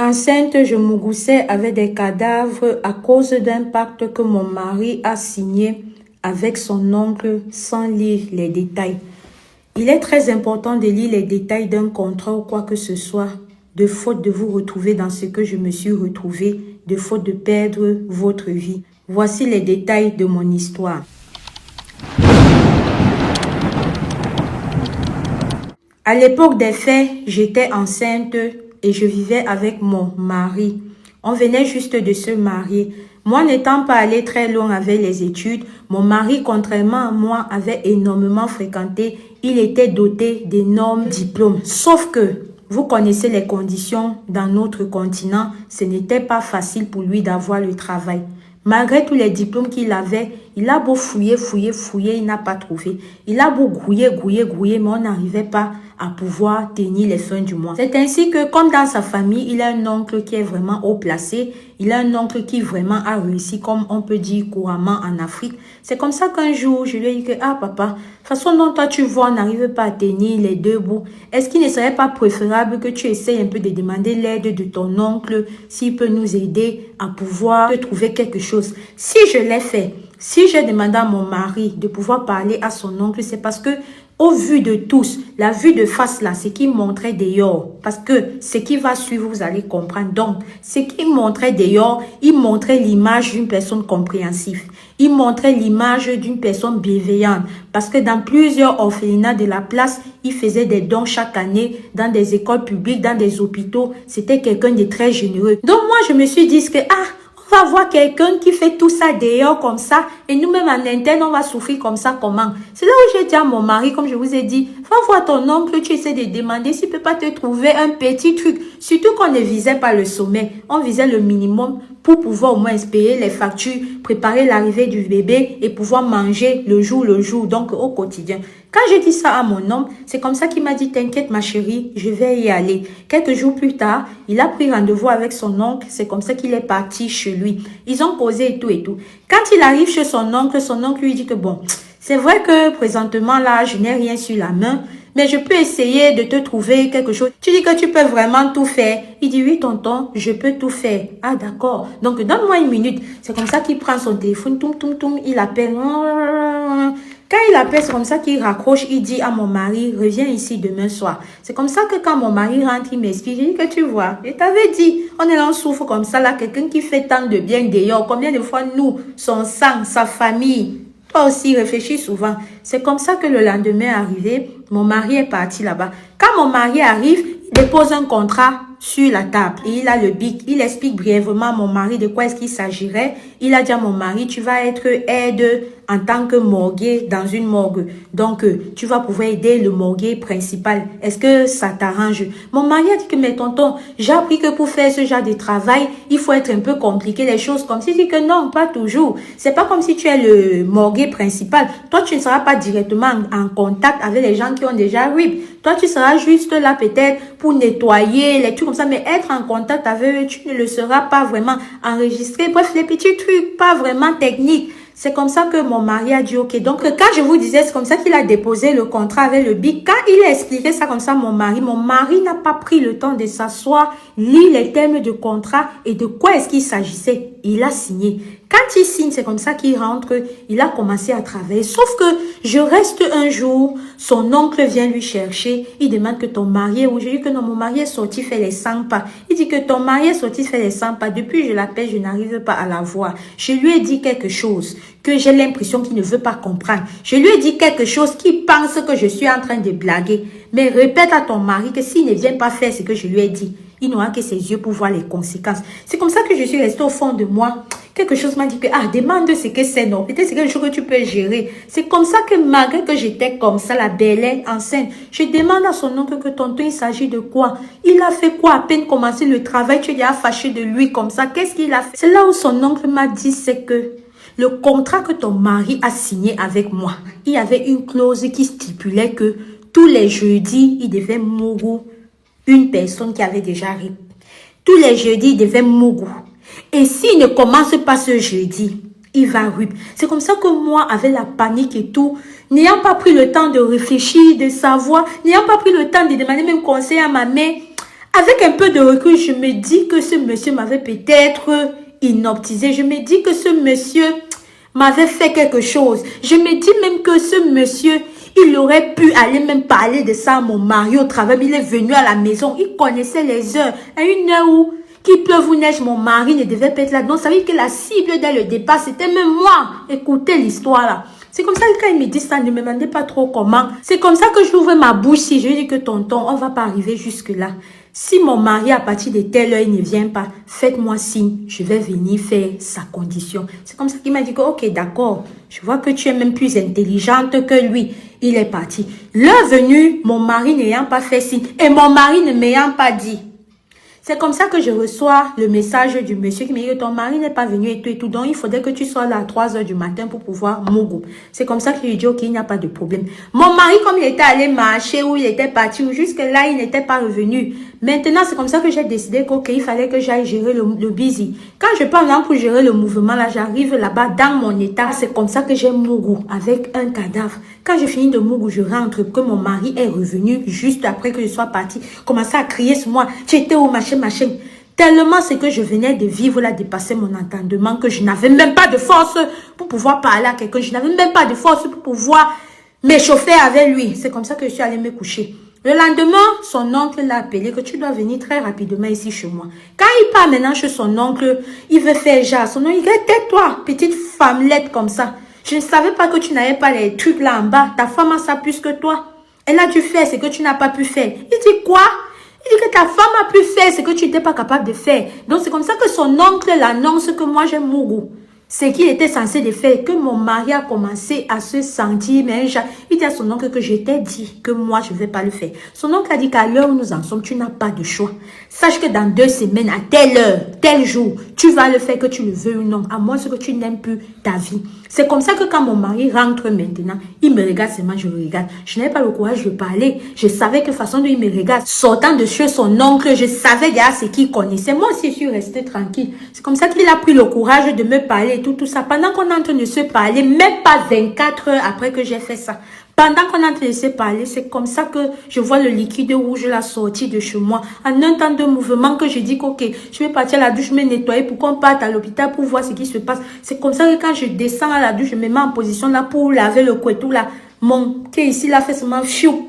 Enceinte, je me goussais avec des cadavres à cause d'un pacte que mon mari a signé avec son oncle sans lire les détails. Il est très important de lire les détails d'un contrat ou quoi que ce soit, de faute de vous retrouver dans ce que je me suis retrouvée, de faute de perdre votre vie. Voici les détails de mon histoire. À l'époque des faits, j'étais enceinte et je vivais avec mon mari. On venait juste de se marier. Moi n'étant pas allée très loin avec les études, mon mari, contrairement à moi, avait énormément fréquenté. Il était doté d'énormes diplômes. Sauf que, vous connaissez les conditions dans notre continent, ce n'était pas facile pour lui d'avoir le travail. Malgré tous les diplômes qu'il avait, il a beau fouiller, il n'a pas trouvé. Il a beau grouiller, mais on n'arrivait pas à pouvoir tenir les fins du mois. C'est ainsi que, comme dans sa famille, il a un oncle qui est vraiment haut placé. Il a un oncle qui vraiment a réussi, comme on peut dire couramment en Afrique. C'est comme ça qu'un jour, je lui ai dit que, ah papa, façon dont toi tu vois, on n'arrive pas à tenir les deux bouts. Est-ce qu'il ne serait pas préférable que tu essayes un peu de demander l'aide de ton oncle, s'il peut nous aider à pouvoir te trouver quelque chose? Si je l'ai fait, si j'ai demandé à mon mari de pouvoir parler à son oncle, c'est parce que, au vu de tous, la vue de face là, ce qui montrait dehors, parce que ce qui va suivre, vous allez comprendre. Donc, ce qui montrait dehors, il montrait l'image d'une personne compréhensive. Il montrait l'image d'une personne bienveillante. Parce que dans plusieurs orphelinats de la place, il faisait des dons chaque année dans des écoles publiques, dans des hôpitaux. C'était quelqu'un de très généreux. Donc moi, je me suis dit que, on va voir quelqu'un qui fait tout ça dehors comme ça et nous-mêmes en interne, on va souffrir comme ça, comment? C'est là où j'ai dit à mon mari, comme je vous ai dit, va voir ton oncle, tu essaies de demander s'il peut pas te trouver un petit truc. Surtout qu'on ne visait pas le sommet, on visait le minimum pour pouvoir au moins payer les factures, préparer l'arrivée du bébé et pouvoir manger le jour, donc au quotidien. Quand j'ai dit ça à mon homme, c'est comme ça qu'il m'a dit, t'inquiète ma chérie, je vais y aller. Quelques jours plus tard, il a pris rendez-vous avec son oncle, c'est comme ça qu'il est parti chez lui. Ils ont causé et tout et tout. Quand il arrive chez son oncle lui dit que bon, c'est vrai que présentement là, je n'ai rien sur la main, mais je peux essayer de te trouver quelque chose. Tu dis que tu peux vraiment tout faire. Il dit oui tonton, je peux tout faire. Ah d'accord, donc donne-moi une minute. C'est comme ça qu'il prend son téléphone, il appelle. Quand il appelle, c'est comme ça qu'il raccroche, il dit à mon mari, reviens ici demain soir. C'est comme ça que quand mon mari rentre, il m'explique, il dit que tu vois, je t'avais dit, on est là, on souffre comme ça, là, quelqu'un qui fait tant de bien dehors, combien de fois nous, son sang, sa famille, toi aussi, réfléchis souvent. C'est comme ça que le lendemain est arrivé, mon mari est parti là-bas. Quand mon mari arrive, il dépose un contrat sur la table et il a le bic. Il explique brièvement à mon mari de quoi est-ce qu'il s'agirait. Il a dit à mon mari, tu vas être aide en tant que morguier dans une morgue. Donc, tu vas pouvoir aider le morguier principal. Est-ce que ça t'arrange? Mon mari a dit que, mais tonton, j'ai appris que pour faire ce genre de travail, il faut être un peu compliqué, les choses comme ça. Il dit que non, pas toujours. C'est pas comme si tu es le morguier principal. Toi, tu ne seras pas directement en contact avec les gens qui ont déjà RIP. Toi, tu seras juste là peut-être pour nettoyer les trucs comme ça, mais être en contact avec eux, tu ne le seras pas vraiment enregistré. Bref, les petits trucs, pas vraiment techniques. C'est comme ça que mon mari a dit ok. Donc, quand je vous disais, c'est comme ça qu'il a déposé le contrat avec le BIC. Quand il a expliqué ça comme ça, mon mari n'a pas pris le temps de s'asseoir, lire les termes de contrat et de quoi est-ce qu'il s'agissait. Il a signé. Quand il signe, c'est comme ça qu'il rentre, il a commencé à travailler. Sauf que je reste un jour, son oncle vient lui chercher, il demande que ton mari est où? Je dis que non, mon mari est sorti faire les 100 pas. Il dit que ton mari est sorti faire les 100 pas. Depuis, je l'appelle, je n'arrive pas à la voir. Je lui ai dit quelque chose que j'ai l'impression qu'il ne veut pas comprendre. Je lui ai dit quelque chose qu'il pense que je suis en train de blaguer. Mais répète à ton mari que s'il ne vient pas faire ce que je lui ai dit, il n'aura que ses yeux pour voir les conséquences. C'est comme ça que je suis restée au fond de moi. Quelque chose m'a dit que, demande ce que c'est, non. Peut-être c'est quelque chose que tu peux gérer. C'est comme ça que malgré que j'étais comme ça, la belle enceinte, je demande à son oncle que tonton, il s'agit de quoi? Il a fait quoi à peine commencer le travail? Tu es déjà fâché de lui comme ça. Qu'est-ce qu'il a fait? C'est là où son oncle m'a dit, c'est que le contrat que ton mari a signé avec moi, il y avait une clause qui stipulait que tous les jeudis, il devait mourir une personne qui avait déjà ri. Tous les jeudis, il devait mourir. Et s'il ne commence pas ce jeudi, il va rip. C'est comme ça que moi, avec la panique et tout, n'ayant pas pris le temps de réfléchir, de savoir, n'ayant pas pris le temps de demander même conseil à ma mère, Avec un peu de recul, je me dis que ce monsieur m'avait peut-être hypnotisé. Je me dis que ce monsieur m'avait fait quelque chose. Je me dis même que ce monsieur, il aurait pu aller même parler de ça à mon mari au travail. Il est venu à la maison, il connaissait les heures. À une heure où qu'il pleuve ou neige, mon mari ne devait pas être là. Donc ça veut dire que la cible dès le départ, c'était même moi. Écoutez l'histoire là. C'est comme ça que quand il me dit ça, ne me demandez pas trop comment. C'est comme ça que j'ouvre ma bouche. Si je lui dis que tonton, on va pas arriver jusque là. Si mon mari, à partir de telle heure, il ne vient pas, faites-moi signe, je vais venir faire sa condition. C'est comme ça qu'il m'a dit que, ok, d'accord, je vois que tu es même plus intelligente que lui. Il est parti. L'heure venue, mon mari n'ayant pas fait signe et mon mari ne m'ayant pas dit. C'est comme ça que je reçois le message du monsieur qui me dit que ton mari n'est pas venu et tout et tout. Donc, il faudrait que tu sois là à 3 heures du matin pour pouvoir mougou. C'est comme ça que je lui dis, ok, il n'y a pas de problème. Mon mari, comme il était allé marcher ou il était parti ou jusque là, il n'était pas revenu. Maintenant, c'est comme ça que j'ai décidé qu'il fallait que j'aille gérer le busy. Quand je pars là pour gérer le mouvement, là, j'arrive là-bas dans mon état. C'est comme ça que j'ai mougou avec un cadavre. Quand je finis de mougou, je rentre, que mon mari est revenu juste après que je sois parti. Commencer à crier sur moi. Tu étais au machin. Tellement c'est que je venais de vivre là, dépasser mon entendement, que je n'avais même pas de force pour pouvoir parler à quelqu'un. Je n'avais même pas de force pour pouvoir m'échauffer avec lui. C'est comme ça que je suis allée me coucher. Le lendemain, son oncle l'a appelé que tu dois venir très rapidement ici chez moi. Quand il part maintenant chez son oncle, il veut faire genre. Son oncle, il dit, tais-toi, petite femmelette comme ça. Je ne savais pas que tu n'avais pas les trucs là en bas. Ta femme a ça plus que toi. Elle a dû faire ce que tu n'as pas pu faire. Il dit quoi? Il dit que ta femme a pu faire ce que tu n'étais pas capable de faire. Donc c'est comme ça que son oncle l'annonce que moi j'ai mouru. Ce qu'il était censé de faire, que mon mari a commencé à se sentir, mais il dit à son oncle que je t'ai dit que moi je ne vais pas le faire. Son oncle a dit qu'à l'heure où nous en sommes, tu n'as pas de choix. Sache que dans 2 semaines, à telle heure, tel jour, tu vas le faire que tu le veux ou non, à moins que tu n'aimes plus ta vie. C'est comme ça que quand mon mari rentre maintenant, il me regarde seulement, je le regarde. Je n'avais pas le courage de parler. Je savais que façon dont il me regarde, sortant de chez son oncle, je savais déjà ce qu'il connaissait. Moi aussi, je suis restée tranquille. C'est comme ça qu'il a pris le courage de me parler et tout ça. Pendant qu'on est en train de se parler, même pas 24 heures après que j'ai fait ça. Pendant qu'on est en train de se parler, c'est comme ça que je vois le liquide rouge la sortie de chez moi. En un temps de mouvement que je dis ok, je vais partir à la douche, me nettoyer pour qu'on parte à l'hôpital pour voir ce qui se passe. C'est comme ça que quand je descends à la douche, je me mets en position là pour laver le couetou là. Mon qui est ici là fait seulement fiou.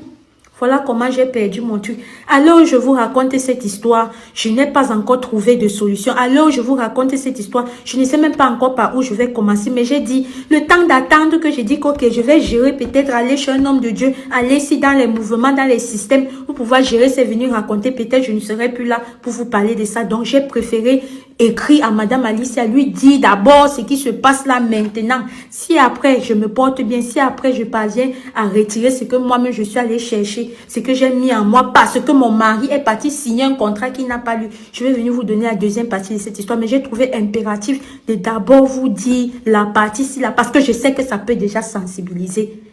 Voilà comment j'ai perdu mon truc. Alors, je vous raconte cette histoire. Je n'ai pas encore trouvé de solution. Alors, je vous raconte cette histoire. Je ne sais même pas encore par où je vais commencer. Mais j'ai dit, le temps d'attendre que j'ai dit ok, je vais gérer peut-être aller chez un homme de Dieu, aller ici dans les mouvements, dans les systèmes, pour pouvoir gérer, c'est venir raconter. Peut-être je ne serai plus là pour vous parler de ça. Donc, j'ai préféré écrire à Madame Alicia, lui dire d'abord ce qui se passe là maintenant. Si après, je me porte bien, si après, je parviens à retirer ce que moi-même je suis allé chercher, ce que j'ai mis en moi parce que mon mari est parti signer un contrat qu'il n'a pas lu. Je vais venir vous donner la deuxième partie de cette histoire, mais j'ai trouvé impératif de d'abord vous dire la partie ci là parce que je sais que ça peut déjà sensibiliser.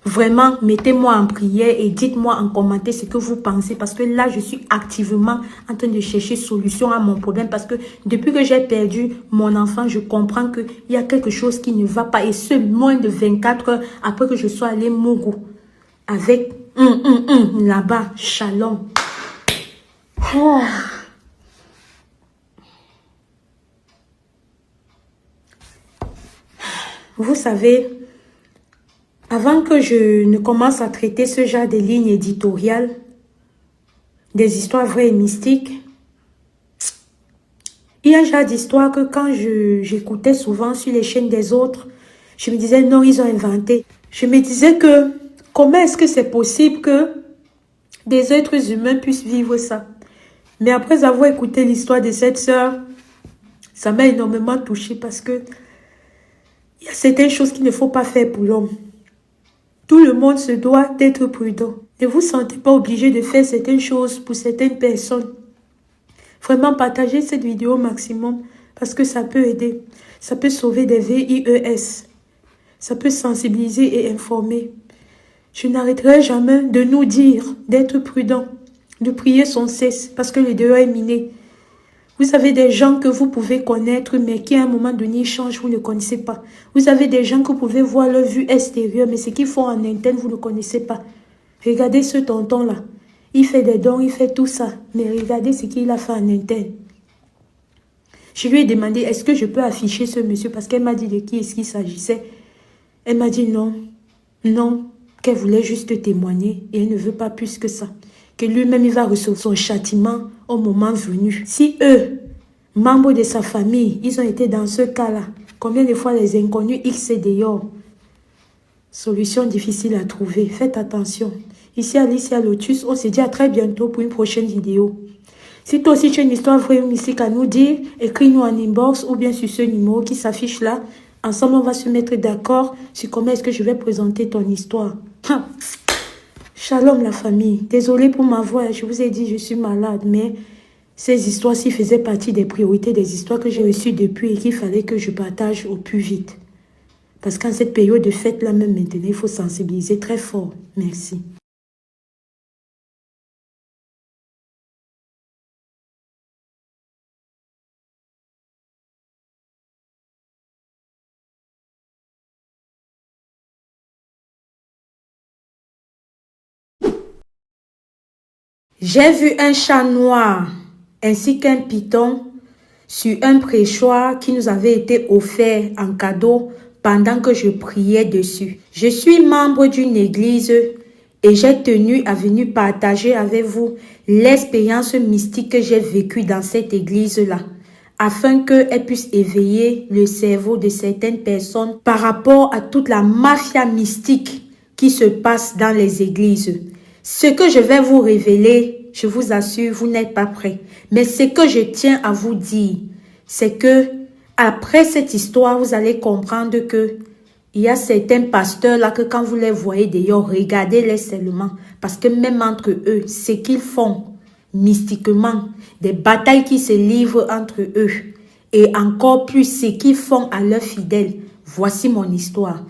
Vraiment, mettez-moi en prière et dites-moi en commentaire ce que vous pensez parce que là, je suis activement en train de chercher solution à mon problème parce que depuis que j'ai perdu mon enfant, je comprends qu'il y a quelque chose qui ne va pas et ce, moins de 24 heures après que je sois allée Mougou avec là-bas, Shalom. Oh. Vous savez, avant que je ne commence à traiter ce genre de lignes éditoriales, des histoires vraies et mystiques, il y a un genre d'histoire que quand j'écoutais souvent sur les chaînes des autres, je me disais non, ils ont inventé. Je me disais que comment est-ce que c'est possible que des êtres humains puissent vivre ça? Mais après avoir écouté l'histoire de cette sœur, ça m'a énormément touchée parce que il y a certaines choses qu'il ne faut pas faire pour l'homme. Tout le monde se doit d'être prudent. Ne vous sentez pas obligé de faire certaines choses pour certaines personnes. Vraiment, partagez cette vidéo au maximum parce que ça peut aider. Ça peut sauver des VIES. Ça peut sensibiliser et informer. Je n'arrêterai jamais de nous dire d'être prudent, de prier sans cesse parce que le dehors est miné. Vous avez des gens que vous pouvez connaître, mais qui à un moment donné changent, vous ne connaissez pas. Vous avez des gens que vous pouvez voir leur vue extérieure, mais ce qu'ils font en interne, vous ne connaissez pas. Regardez ce tonton-là. Il fait des dons, il fait tout ça. Mais regardez ce qu'il a fait en interne. Je lui ai demandé, est-ce que je peux afficher ce monsieur? Parce qu'elle m'a dit de qui est-ce qu'il s'agissait. Elle m'a dit non, non, qu'elle voulait juste témoigner et elle ne veut pas plus que ça. Que lui-même, il va recevoir son châtiment au moment venu. Si eux, membres de sa famille, ils ont été dans ce cas-là, combien de fois les inconnus X et dehors? Solution difficile à trouver. Faites attention. Ici, Alicia Lotus, on se dit à très bientôt pour une prochaine vidéo. Si toi aussi tu as une histoire vraie ou mystique à nous dire, écris-nous en inbox ou bien sur ce numéro qui s'affiche là. Ensemble, on va se mettre d'accord sur comment est-ce que je vais présenter ton histoire. Shalom la famille. Désolée pour ma voix, je vous ai dit je suis malade, mais ces histoires-ci faisaient partie des priorités, des histoires que j'ai reçues depuis et qu'il fallait que je partage au plus vite. Parce qu'en cette période de fête-là, même maintenant, il faut sensibiliser très fort. Merci. J'ai vu un chat noir ainsi qu'un python sur un préchoir qui nous avait été offert en cadeau pendant que je priais dessus. Je suis membre d'une église et j'ai tenu à venir partager avec vous l'expérience mystique que j'ai vécue dans cette église-là, afin qu'elle puisse éveiller le cerveau de certaines personnes par rapport à toute la mafia mystique qui se passe dans les églises. Ce que je vais vous révéler, je vous assure, vous n'êtes pas prêts. Mais ce que je tiens à vous dire, c'est que après cette histoire, vous allez comprendre que il y a certains pasteurs là que quand vous les voyez d'ailleurs, regardez-les seulement. Parce que même entre eux, ce qu'ils font mystiquement, des batailles qui se livrent entre eux, et encore plus ce qu'ils font à leurs fidèles. Voici mon histoire.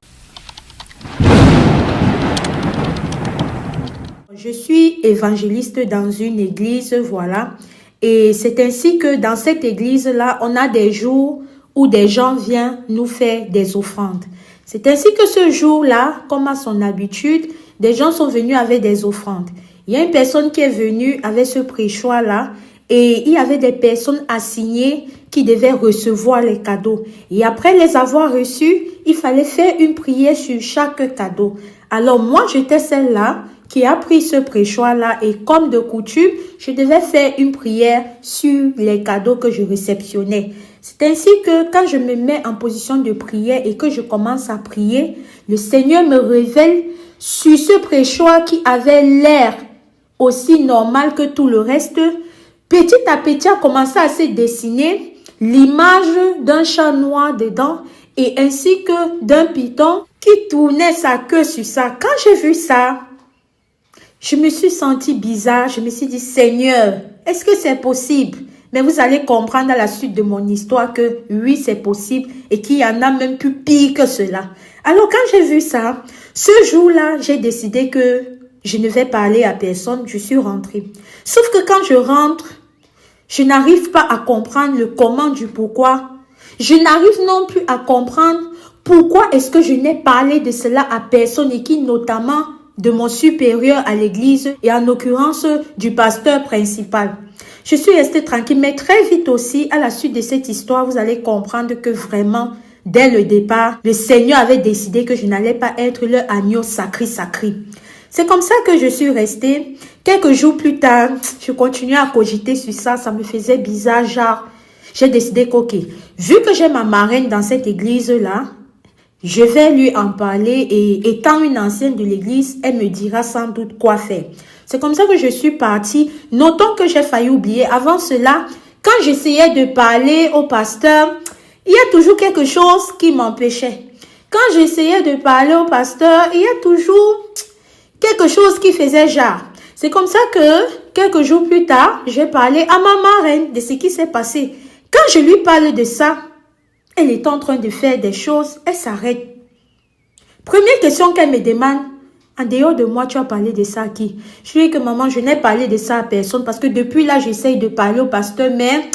Je suis évangéliste dans une église, voilà. Et c'est ainsi que dans cette église-là, on a des jours où des gens viennent nous faire des offrandes. C'est ainsi que ce jour-là, comme à son habitude, des gens sont venus avec des offrandes. Il y a une personne qui est venue avec ce préchoir-là et il y avait des personnes assignées qui devaient recevoir les cadeaux. Et après les avoir reçus, il fallait faire une prière sur chaque cadeau. Alors moi, j'étais celle-là qui a pris ce préchoir-là et comme de coutume, je devais faire une prière sur les cadeaux que je réceptionnais. C'est ainsi que quand je me mets en position de prière et que je commence à prier, le Seigneur me révèle sur ce préchoir qui avait l'air aussi normal que tout le reste. Petit à petit a commencé à se dessiner l'image d'un chat noir dedans et ainsi que d'un python qui tournait sa queue sur ça. Quand j'ai vu ça, je me suis sentie bizarre. Je me suis dit, Seigneur, est-ce que c'est possible? Mais vous allez comprendre à la suite de mon histoire que oui, c'est possible et qu'il y en a même plus pire que cela. Alors quand j'ai vu ça, ce jour-là, j'ai décidé que je ne vais parler à personne. Je suis rentrée. Sauf que quand je rentre, je n'arrive pas à comprendre le comment du pourquoi. Je n'arrive non plus à comprendre pourquoi est-ce que je n'ai parlé de cela à personne et qui notamment de mon supérieur à l'église et en l'occurrence du pasteur principal. Je suis restée tranquille, mais très vite aussi, à la suite de cette histoire, vous allez comprendre que vraiment, dès le départ, le Seigneur avait décidé que je n'allais pas être le agneau sacré. C'est comme ça que je suis restée. Quelques jours plus tard, je continuais à cogiter sur ça, ça me faisait bizarre, genre, j'ai décidé qu'ok, vu que j'ai ma marraine dans cette église-là, je vais lui en parler et étant une ancienne de l'église, elle me dira sans doute quoi faire. C'est comme ça que je suis partie. Notons que j'ai failli oublier. Avant cela, quand j'essayais de parler au pasteur, il y a toujours quelque chose qui m'empêchait. Quand j'essayais de parler au pasteur, il y a toujours quelque chose qui faisait genre. C'est comme ça que, quelques jours plus tard, j'ai parlé à ma marraine de ce qui s'est passé. Quand je lui parle de ça, elle est en train de faire des choses, elle s'arrête. Première question qu'elle me demande, en dehors de moi, tu as parlé de ça à qui? Je lui dis que maman, je n'ai parlé de ça à personne parce que depuis là, j'essaye de parler au pasteur, mais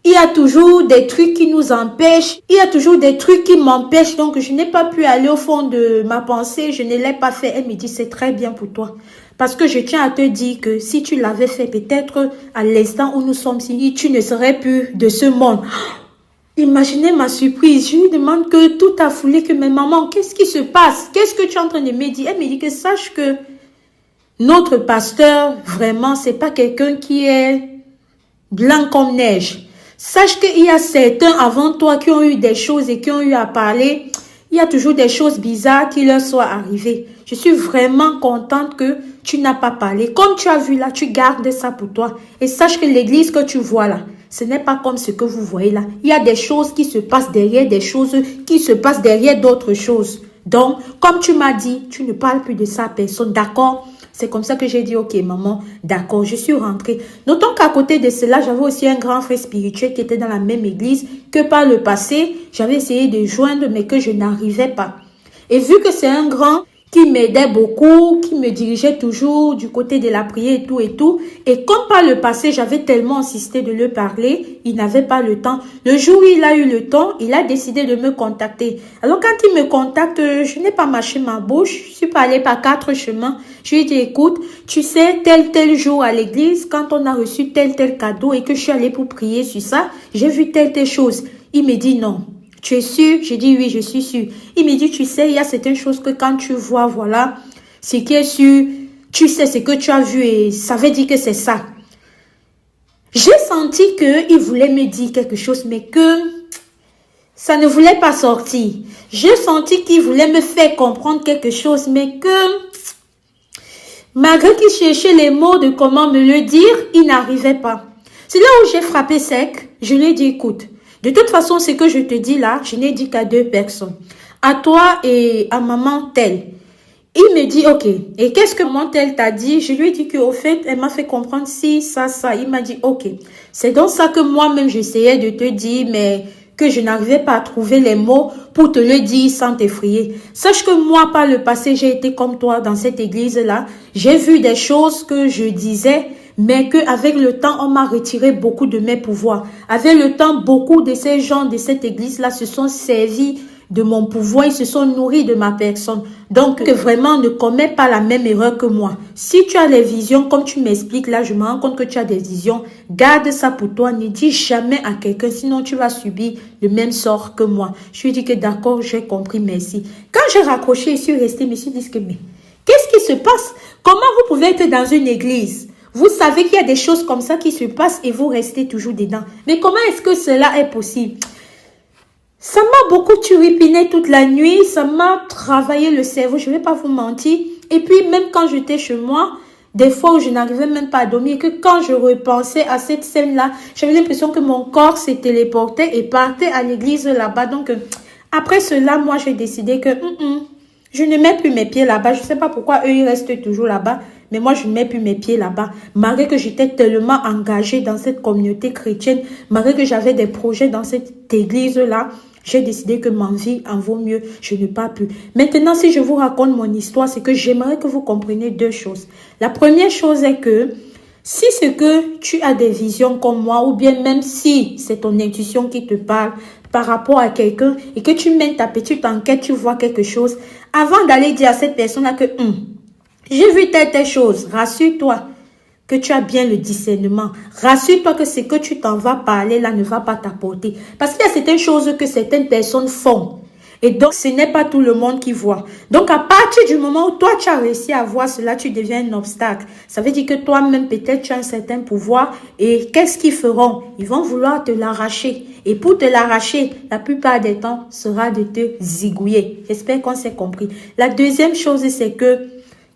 Il y a toujours des trucs qui nous empêchent. Il y a toujours des trucs qui m'empêchent. Donc, je n'ai pas pu aller au fond de ma pensée. Je ne l'ai pas fait. Elle me dit, c'est très bien pour toi. Parce que je tiens à te dire que si tu l'avais fait, peut-être à l'instant où nous sommes ici, tu ne serais plus de ce monde. Imaginez ma surprise. Je lui demande que tout a foulé, que mais maman, qu'est-ce qui se passe? Qu'est-ce que tu es en train de me dire? Elle me dit que sache que notre pasteur, vraiment, c'est pas quelqu'un qui est blanc comme neige. Sache qu'il y a certains avant toi qui ont eu des choses et qui ont eu à parler. Il y a toujours des choses bizarres qui leur soient arrivées. Je suis vraiment contente que tu n'as pas parlé. Comme tu as vu là, tu gardes ça pour toi. Et sache que l'église que tu vois là, ce n'est pas comme ce que vous voyez là. Il y a des choses qui se passent derrière des choses qui se passent derrière d'autres choses. Donc, comme tu m'as dit, tu ne parles plus de ça à personne. D'accord? C'est comme ça que j'ai dit, ok maman, d'accord, je suis rentrée. Notons qu'à côté de cela, j'avais aussi un grand frère spirituel qui était dans la même église que par le passé, j'avais essayé de joindre mais que je n'arrivais pas. Et vu que c'est un grand qui m'aidait beaucoup, qui me dirigeait toujours du côté de la prière et tout et tout. Et comme par le passé, j'avais tellement insisté de lui parler, il n'avait pas le temps. Le jour où il a eu le temps, il a décidé de me contacter. Alors quand il me contacte, je n'ai pas mâché ma bouche, je suis pas allée par 4 chemins. Je lui ai dit, écoute, tu sais, tel jour à l'église, quand on a reçu tel cadeau et que je suis allée pour prier sur ça, j'ai vu telle chose. Il me dit non. Tu es sûr? J'ai dit oui, je suis sûr. Il me dit, tu sais, il y a certaines choses que quand tu vois, voilà, ce qui est sûr, tu sais ce que tu as vu et ça veut dire que c'est ça. J'ai senti qu'il voulait me dire quelque chose, mais que ça ne voulait pas sortir. J'ai senti qu'il voulait me faire comprendre quelque chose, mais que malgré qu'il cherchait les mots de comment me le dire, il n'arrivait pas. C'est là où j'ai frappé sec. Je lui ai dit, écoute, de toute façon, ce que je te dis là, je n'ai dit qu'à 2 personnes. À toi et à maman telle. Il me dit, ok, et qu'est-ce que maman telle t'a dit? Je lui ai dit qu'au fait, elle m'a fait comprendre si, ça. Il m'a dit, ok. C'est donc ça que moi-même, j'essayais de te dire, mais que je n'arrivais pas à trouver les mots pour te le dire sans t'effrayer. Sache que moi, par le passé, j'ai été comme toi dans cette église-là. J'ai vu des choses que je disais, mais qu'avec le temps, on m'a retiré beaucoup de mes pouvoirs. Avec le temps, beaucoup de ces gens de cette église-là se sont servis de mon pouvoir, ils se sont nourris de ma personne. Donc, vraiment, ne commets pas la même erreur que moi. Si tu as les visions, comme tu m'expliques là, je me rends compte que tu as des visions, garde ça pour toi, ne dis jamais à quelqu'un, sinon tu vas subir le même sort que moi. Je lui ai dit que d'accord, j'ai compris, merci. Quand j'ai raccroché, je suis restée, je me suis dit que, mais qu'est-ce qui se passe? Comment vous pouvez être dans une église? Vous savez qu'il y a des choses comme ça qui se passent et vous restez toujours dedans. Mais comment est-ce que cela est possible? Ça m'a beaucoup turlupiné toute la nuit. Ça m'a travaillé le cerveau. Je ne vais pas vous mentir. Et puis, même quand j'étais chez moi, des fois où je n'arrivais même pas à dormir, que quand je repensais à cette scène-là, j'avais l'impression que mon corps s'est téléporté et partait à l'église là-bas. Donc, après cela, moi, j'ai décidé que je ne mets plus mes pieds là-bas. Je ne sais pas pourquoi eux, ils restent toujours là-bas. Mais moi, je ne mets plus mes pieds là-bas. Malgré que j'étais tellement engagée dans cette communauté chrétienne, malgré que j'avais des projets dans cette église-là, j'ai décidé que ma vie en vaut mieux. Je ne pars plus. Maintenant, si je vous raconte mon histoire, c'est que j'aimerais que vous compreniez 2 choses. La première chose est que si c'est que tu as des visions comme moi, ou bien même si c'est ton intuition qui te parle par rapport à quelqu'un et que tu mènes ta petite enquête, tu vois quelque chose, avant d'aller dire à cette personne-là que j'ai vu telle chose, rassure-toi que tu as bien le discernement. Rassure-toi que ce que tu t'en vas parler là ne va pas t'apporter. Parce qu'il y a certaines choses que certaines personnes font. Et donc, ce n'est pas tout le monde qui voit. Donc, à partir du moment où toi, tu as réussi à voir cela, tu deviens un obstacle. Ça veut dire que toi-même, peut-être, tu as un certain pouvoir. Et qu'est-ce qu'ils feront? Ils vont vouloir te l'arracher. Et pour te l'arracher, la plupart des temps, sera de te zigouiller. J'espère qu'on s'est compris. La deuxième chose, c'est que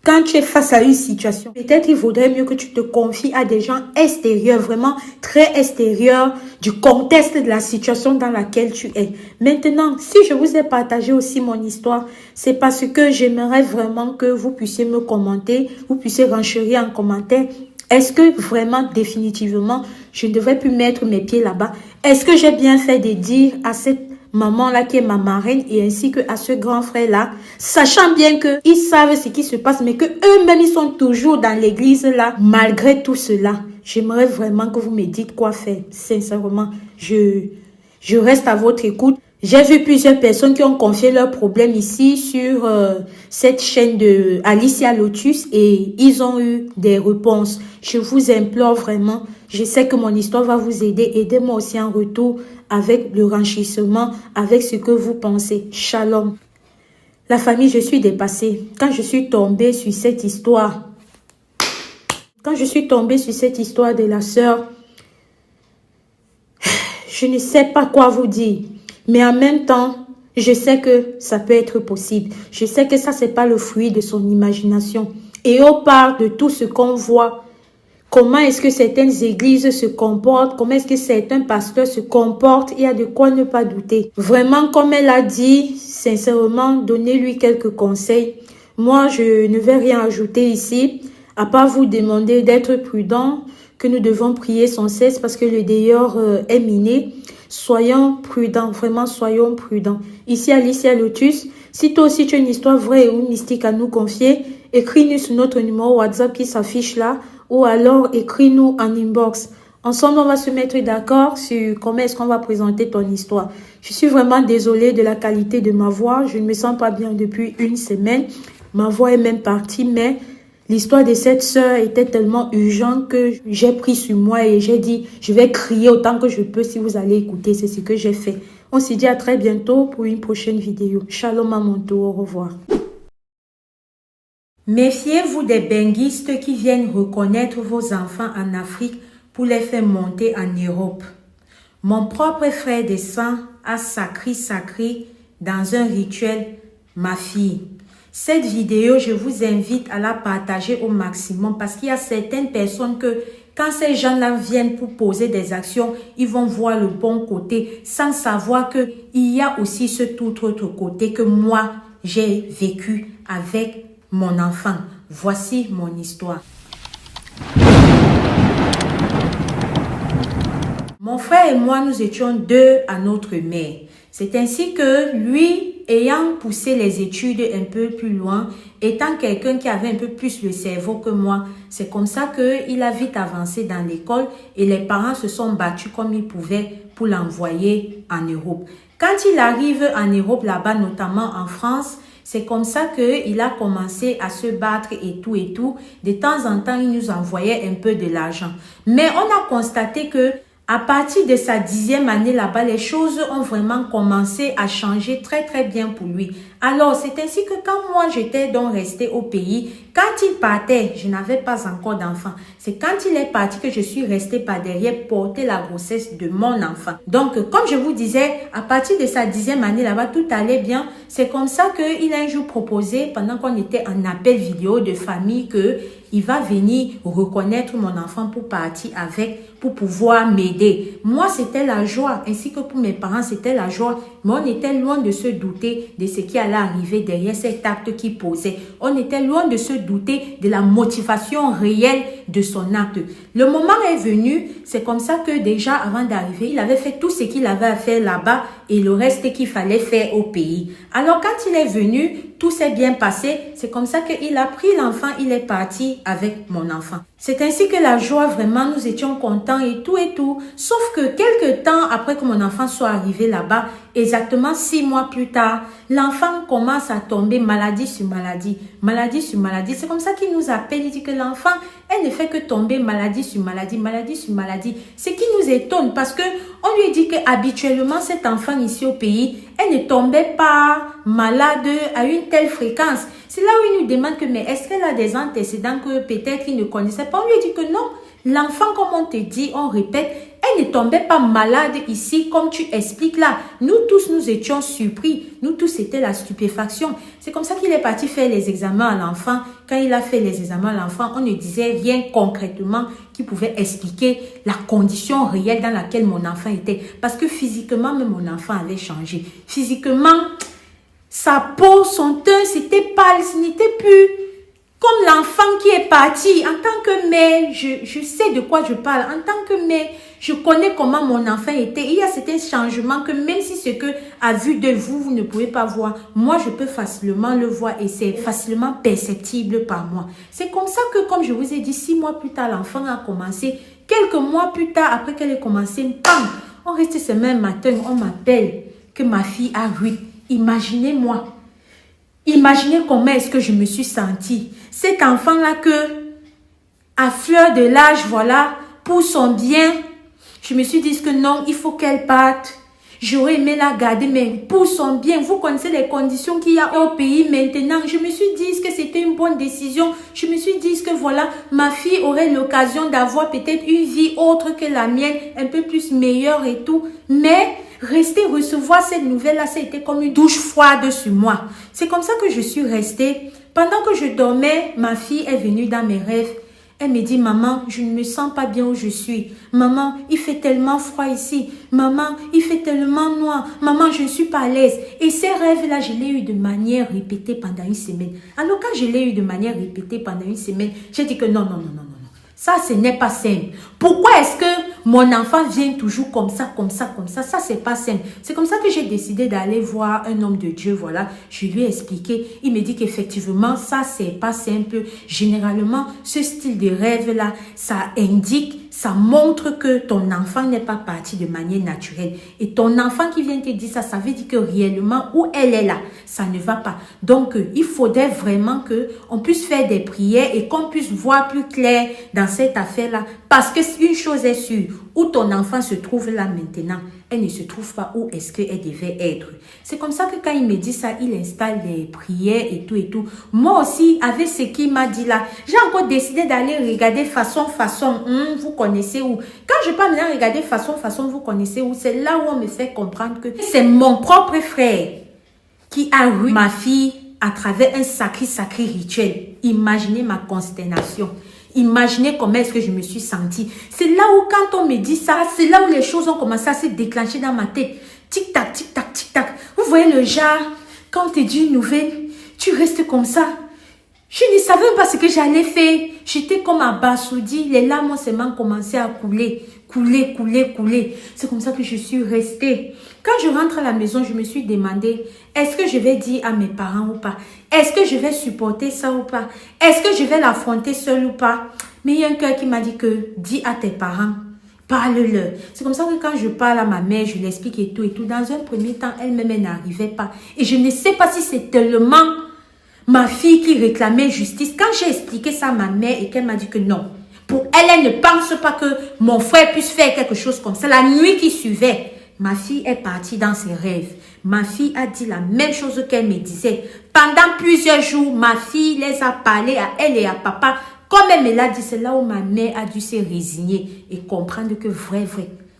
quand tu es face à une situation, peut-être il vaudrait mieux que tu te confies à des gens extérieurs, vraiment très extérieurs du contexte de la situation dans laquelle tu es. Maintenant, si je vous ai partagé aussi mon histoire, c'est parce que j'aimerais vraiment que vous puissiez me commenter, vous puissiez renchérir en commentaire. Est-ce que vraiment, définitivement, je ne devrais plus mettre mes pieds là-bas? Est-ce que j'ai bien fait de dire à cette maman là qui est ma marraine et ainsi que à ce grand frère là, sachant bien que ils savent ce qui se passe, mais que eux-mêmes ils sont toujours dans l'église là, malgré tout cela. J'aimerais vraiment que vous me dites quoi faire. Sincèrement, je reste à votre écoute. J'ai vu plusieurs personnes qui ont confié leurs problèmes ici sur cette chaîne de Alicia Lotus et ils ont eu des réponses. Je vous implore vraiment, je sais que mon histoire va vous aider. Aidez-moi aussi en retour avec le renchissement, avec ce que vous pensez. Shalom. La famille, je suis dépassée. Quand je suis tombée sur cette histoire, de la sœur, je ne sais pas quoi vous dire. Mais en même temps, je sais que ça peut être possible. Je sais que ça, c'est pas le fruit de son imagination. Et on parle de tout ce qu'on voit. Comment est-ce que certaines églises se comportent? Comment est-ce que certains pasteurs se comportent? Il y a de quoi ne pas douter. Vraiment, comme elle a dit, sincèrement, donnez-lui quelques conseils. Moi, je ne vais rien ajouter ici, à part vous demander d'être prudent, que nous devons prier sans cesse parce que le dehors est miné. Soyons prudents, vraiment soyons prudents. Ici, Alicia Lotus, si toi aussi tu as une histoire vraie ou mystique à nous confier, écris-nous sur notre numéro WhatsApp qui s'affiche là ou alors écris-nous en inbox. Ensemble, on va se mettre d'accord sur comment est-ce qu'on va présenter ton histoire. Je suis vraiment désolée de la qualité de ma voix. Je ne me sens pas bien depuis une semaine. Ma voix est même partie, mais l'histoire de cette sœur était tellement urgente que j'ai pris sur moi et j'ai dit, je vais crier autant que je peux si vous allez écouter. C'est ce que j'ai fait. On se dit à très bientôt pour une prochaine vidéo. Shalom à mon tour. Au revoir. Méfiez-vous des benguistes qui viennent reconnaître vos enfants en Afrique pour les faire monter en Europe. Mon propre frère de sang a sacré dans un rituel ma fille. Cette vidéo, je vous invite à la partager au maximum parce qu'il y a certaines personnes que quand ces gens-là viennent pour poser des actions, ils vont voir le bon côté sans savoir qu'il y a aussi ce tout autre côté que moi, j'ai vécu avec mon enfant. Voici mon histoire. Mon frère et moi, nous étions deux à notre mère. C'est ainsi que lui, ayant poussé les études un peu plus loin, étant quelqu'un qui avait un peu plus le cerveau que moi, c'est comme ça qu'il a vite avancé dans l'école et les parents se sont battus comme ils pouvaient pour l'envoyer en Europe. Quand il arrive en Europe, là-bas, notamment en France, c'est comme ça qu'il a commencé à se battre et tout et tout. De temps en temps, il nous envoyait un peu de l'argent. Mais on a constaté que à partir de sa 10e année là-bas, les choses ont vraiment commencé à changer très très bien pour lui. Alors, c'est ainsi que quand moi j'étais donc restée au pays, quand il partait, je n'avais pas encore d'enfant. C'est quand il est parti que je suis restée par derrière porter la grossesse de mon enfant. Donc, comme je vous disais, à partir de sa 10e année là-bas, tout allait bien. C'est comme ça qu'il a un jour proposé, pendant qu'on était en appel vidéo de famille, que il va venir reconnaître mon enfant pour partir avec, pour pouvoir m'aider. Moi, c'était la joie, ainsi que pour mes parents, c'était la joie. Mais on était loin de se douter de ce qui allait arriver derrière cet acte qu'il posait. On était loin de se douter de la motivation réelle de son acte. Le moment est venu, c'est comme ça que déjà, avant d'arriver, il avait fait tout ce qu'il avait à faire là-bas et le reste qu'il fallait faire au pays. Alors, quand il est venu, tout s'est bien passé. C'est comme ça qu'il a pris l'enfant, il est parti avec mon enfant. C'est ainsi que la joie, vraiment, nous étions contents et tout et tout. Sauf que quelques temps après que mon enfant soit arrivé là-bas, exactement 6 mois plus tard, l'enfant commence à tomber maladie sur maladie, maladie sur maladie. C'est comme ça qu'il nous appelle, il dit que l'enfant, elle ne fait que tomber maladie sur maladie, maladie sur maladie. Ce qui nous étonne parce que on lui dit que habituellement cet enfant ici au pays, elle ne tombait pas malade à une telle fréquence. C'est là où il nous demande que, mais est-ce qu'elle a des antécédents que peut-être il ne connaissait pas? On lui dit que non. L'enfant, comme on te dit, on répète, elle ne tombait pas malade ici, comme tu expliques là. Nous tous, nous étions surpris. Nous tous, c'était la stupéfaction. C'est comme ça qu'il est parti faire les examens à l'enfant. Quand il a fait les examens à l'enfant, on ne disait rien concrètement qui pouvait expliquer la condition réelle dans laquelle mon enfant était. Parce que physiquement, même mon enfant avait changé. Physiquement, sa peau, son teint, c'était pâle, ce n'était plus comme l'enfant qui est parti. En tant que mère, je sais de quoi je parle. En tant que mère, Je connais comment mon enfant était. Il y a certains changements que même si ce que à vue de vous, vous ne pouvez pas voir, moi, je peux facilement le voir et c'est facilement perceptible par moi. C'est comme ça que, comme je vous ai dit, 6 mois plus tard, l'enfant a commencé. Quelques mois plus tard, après qu'elle ait commencé, bam, on reste ce même matin, on m'appelle que ma fille a 8. Imaginez-moi. Imaginez comment est-ce que je me suis sentie. Cet enfant-là que, à fleur de l'âge, voilà, pour son bien, je me suis dit que non, il faut qu'elle parte. J'aurais aimé la garder, mais pour son bien, vous connaissez les conditions qu'il y a au pays maintenant. Je me suis dit que c'était une bonne décision. Je me suis dit que voilà, ma fille aurait l'occasion d'avoir peut-être une vie autre que la mienne, un peu plus meilleure et tout. Mais rester recevoir cette nouvelle-là, ça a été comme une douche froide sur moi. C'est comme ça que je suis restée. Pendant que je dormais, ma fille est venue dans mes rêves. Elle me dit, maman, je ne me sens pas bien où je suis. Maman, il fait tellement froid ici. Maman, il fait tellement noir. Maman, je ne suis pas à l'aise. Et ces rêves-là, je l'ai eu de manière répétée pendant une semaine. Alors quand je l'ai eu de manière répétée pendant une semaine, j'ai dit que non, non, non, non, non. Ça, ce n'est pas simple. Pourquoi est-ce que mon enfant vient toujours comme ça, comme ça, comme ça? Ça, c'est pas simple. C'est comme ça que j'ai décidé d'aller voir un homme de Dieu, voilà. Je lui ai expliqué. Il me dit qu'effectivement, ça, c'est pas simple. Généralement, ce style de rêve-là, ça indique, ça montre que ton enfant n'est pas parti de manière naturelle. Et ton enfant qui vient te dire ça, ça veut dire que réellement, où elle est là, ça ne va pas. Donc, il faudrait vraiment qu'on puisse faire des prières et qu'on puisse voir plus clair dans cette affaire-là. Parce que une chose est sûre, où ton enfant se trouve là maintenant, elle ne se trouve pas où est-ce qu'elle devait être. C'est comme ça que quand il me dit ça, il installe des prières et tout et tout. Moi aussi, avec ce qu'il m'a dit là, j'ai encore décidé d'aller regarder façon, vous connaissez où. Quand je parle maintenant regarder façon, vous connaissez où, c'est là où on me fait comprendre que c'est mon propre frère qui a eu ma fille à travers un sacré rituel. Imaginez ma consternation. Imaginez comment est-ce que je me suis sentie. C'est là où quand on me dit ça, c'est là où les choses ont commencé à se déclencher dans ma tête. Tic-tac, tic-tac, tic-tac. Vous voyez le genre, quand on te dit une nouvelle, tu restes comme ça. Je ne savais pas ce que j'allais faire. J'étais comme abasourdie. Les larmes ont seulement commencé à couler. Couler. C'est comme ça que je suis restée. Quand je rentre à la maison, je me suis demandé, est-ce que je vais dire à mes parents ou pas? Est-ce que je vais supporter ça ou pas? Est-ce que je vais l'affronter seule ou pas? Mais il y a un cœur qui m'a dit que, dis à tes parents, parle-leur. C'est comme ça que quand je parle à ma mère, je l'explique et tout. Dans un premier temps, elle-même, elle n'arrivait pas. Et je ne sais pas si c'est tellement ma fille qui réclamait justice. Quand j'ai expliqué ça à ma mère et qu'elle m'a dit que non, pour elle, elle ne pense pas que mon frère puisse faire quelque chose comme ça. La nuit qui suivait, ma fille est partie dans ses rêves. Ma fille a dit la même chose qu'elle me disait. Pendant plusieurs jours, ma fille les a parlé à elle et à papa. Comme elle me l'a dit, c'est là où ma mère a dû se résigner et comprendre que vrai,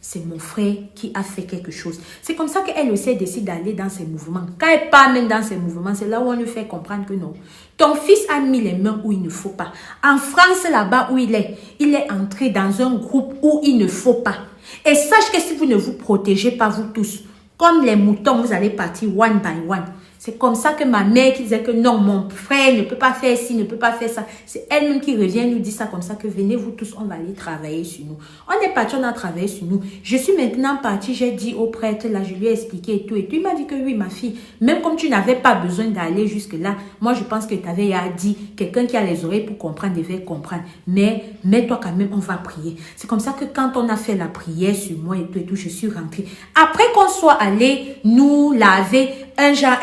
c'est mon frère qui a fait quelque chose. C'est comme ça qu'elle aussi décide d'aller dans ses mouvements. Quand elle part même dans ses mouvements, c'est là où on lui fait comprendre que non. Ton fils a mis les mains où il ne faut pas. En France, là-bas où il est entré dans un groupe où il ne faut pas. Et sache que si vous ne vous protégez pas, vous tous, comme les moutons, vous allez partir one by one. C'est comme ça que ma mère qui disait que non, mon frère ne peut pas faire ci, ne peut pas faire ça. C'est elle-même qui revient nous dire ça comme ça que venez vous tous, on va aller travailler sur nous. On est parti, on a travaillé sur nous. Je suis maintenant partie, j'ai dit au prêtre, là, je lui ai expliqué et tout. Et tout. Il m'a dit que oui, ma fille, même comme tu n'avais pas besoin d'aller jusque-là, moi je pense que tu avais dit, quelqu'un qui a les oreilles pour comprendre devait comprendre. Mais toi quand même, on va prier. C'est comme ça que quand on a fait la prière sur moi et tout, je suis rentrée. Après qu'on soit allé nous laver un jar,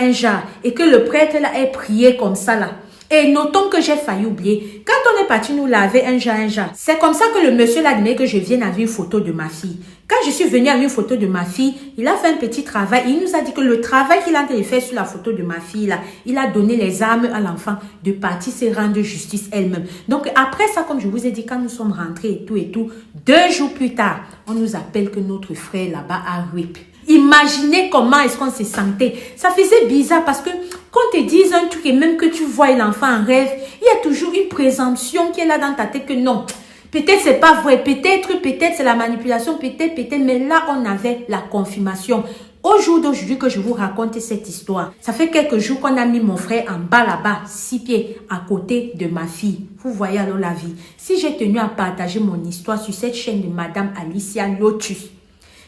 et que le prêtre là ait prié comme ça là. Et notons que j'ai failli oublier. Quand on est parti nous laver un jar, c'est comme ça que le monsieur l'a demandé que je vienne avec une photo de ma fille. Quand je suis venue avec une photo de ma fille, il a fait un petit travail. Il nous a dit que le travail qu'il a fait sur la photo de ma fille là, il a donné les armes à l'enfant de partir se rendre justice elle-même. Donc après ça, comme je vous ai dit, quand nous sommes rentrés et tout, 2 jours plus tard, on nous appelle que notre frère là-bas a RIP. Imaginez comment est-ce qu'on se sentait. Ça faisait bizarre parce que quand on te dit un truc et même que tu vois l'enfant en rêve, il y a toujours une présomption qui est là dans ta tête que non, peut-être c'est pas vrai, peut-être c'est la manipulation, peut-être, mais là on avait la confirmation. Au jour d'aujourd'hui que je vous raconte cette histoire, ça fait quelques jours qu'on a mis mon frère en bas là-bas, 6 pieds, à côté de ma fille. Vous voyez alors la vie. Si j'ai tenu à partager mon histoire sur cette chaîne de Madame Alicia Lotus,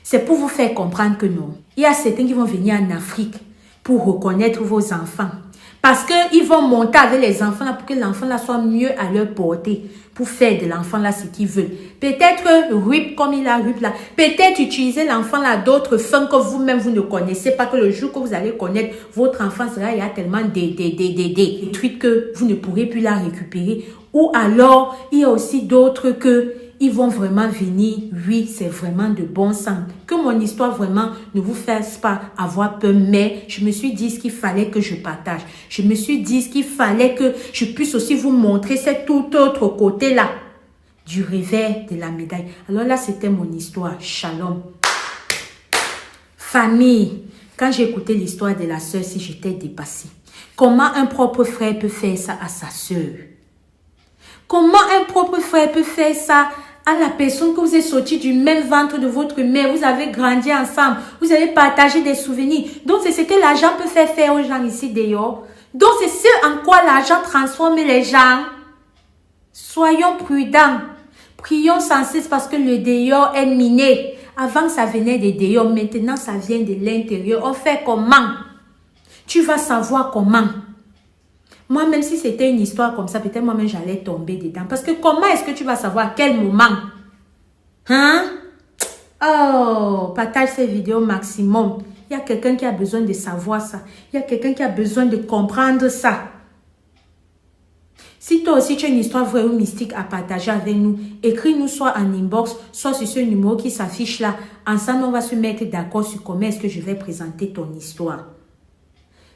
c'est pour vous faire comprendre que non. Il y a certains qui vont venir en Afrique pour reconnaître vos enfants. Parce qu'ils vont monter avec les enfants là pour que l'enfant là soit mieux à leur portée. Pour faire de l'enfant là ce qu'ils veulent. Peut-être RIP comme il a RIP là. Peut-être utiliser l'enfant là d'autres fins que vous-même vous ne connaissez pas. Que le jour que vous allez connaître votre enfant, là, il y a tellement des trucs que vous ne pourrez plus la récupérer. Ou alors, il y a aussi d'autres que ils vont vraiment venir. Oui, c'est vraiment de bon sens. Que mon histoire vraiment ne vous fasse pas avoir peur. Mais je me suis dit ce qu'il fallait que je partage. Je me suis dit ce qu'il fallait que je puisse aussi vous montrer cet tout autre côté-là du revers de la médaille. Alors là, c'était mon histoire. Shalom. Famille. Quand j'ai écouté l'histoire de la sœur, si j'étais dépassée. Comment un propre frère peut faire ça à sa sœur? Comment un propre frère peut faire ça à la personne que vous êtes sorti du même ventre de votre mère? Vous avez grandi ensemble. Vous avez partagé des souvenirs. Donc, c'est ce que l'argent peut faire aux gens ici dehors. Donc, c'est ce en quoi l'argent transforme les gens. Soyons prudents. Prions sans cesse parce que le dehors est miné. Avant, ça venait des dehors. Maintenant, ça vient de l'intérieur. On fait comment? Tu vas savoir comment. Moi, même si c'était une histoire comme ça, peut-être moi-même, j'allais tomber dedans. Parce que comment est-ce que tu vas savoir à quel moment? Hein? Oh, partage ces vidéos au maximum. Il y a quelqu'un qui a besoin de savoir ça. Il y a quelqu'un qui a besoin de comprendre ça. Si toi aussi tu as une histoire vraie ou mystique à partager avec nous, écris-nous soit en inbox, soit sur ce numéro qui s'affiche là. Ensemble, on va se mettre d'accord sur comment est-ce que je vais présenter ton histoire.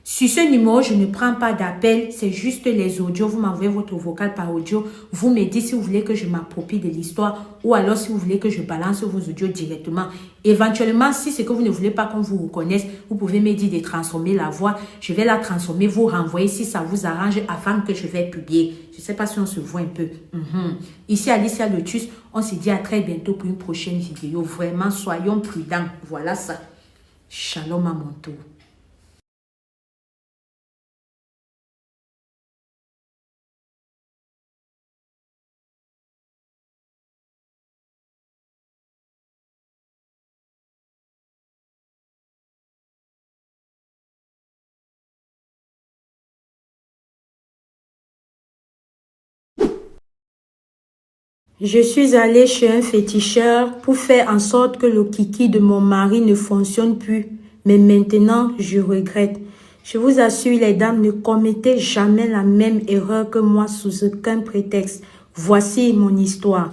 Sur ce numéro, je ne prends pas d'appel, c'est juste les audios. Vous m'envoyez votre vocal par audio. Vous me dites si vous voulez que je m'approprie de l'histoire ou alors si vous voulez que je balance vos audios directement. Éventuellement, si c'est que vous ne voulez pas qu'on vous reconnaisse, vous pouvez me dire de transformer la voix. Je vais la transformer, vous renvoyer si ça vous arrange avant que je vais publier. Je ne sais pas si on se voit un peu. Ici, Alicia Lotus, on se dit à très bientôt pour une prochaine vidéo. Vraiment, soyons prudents. Voilà ça. Shalom à mon tour. Je suis allée chez un féticheur pour faire en sorte que le kiki de mon mari ne fonctionne plus. Mais maintenant, je regrette. Je vous assure, les dames, ne commettez jamais la même erreur que moi sous aucun prétexte. Voici mon histoire.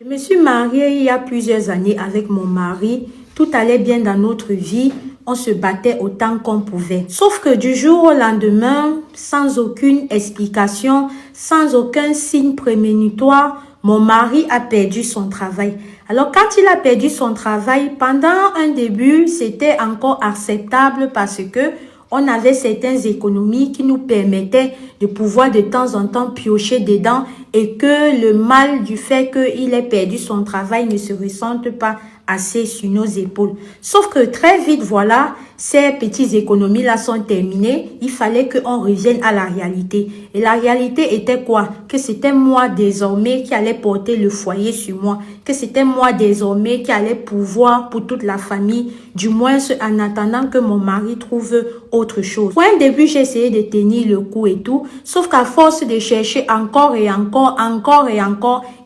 Je me suis mariée il y a plusieurs années avec mon mari. Tout allait bien dans notre vie. On se battait autant qu'on pouvait. Sauf que du jour au lendemain, sans aucune explication, sans aucun signe prémonitoire, mon mari a perdu son travail. Alors quand il a perdu son travail, pendant un début, c'était encore acceptable parce que on avait certaines économies qui nous permettaient de pouvoir de temps en temps piocher dedans et que le mal du fait qu'il ait perdu son travail ne se ressente pas assez sur nos épaules. Sauf que très vite, voilà, ces petites économies-là sont terminées. Il fallait qu'on revienne à la réalité. Et la réalité était quoi? Que c'était moi désormais qui allait porter le foyer sur moi. Que c'était moi désormais qui allait pouvoir pour toute la famille, du moins en attendant que mon mari trouve autre chose. Pour un début, j'ai essayé de tenir le coup et tout. Sauf qu'à force de chercher encore et encore,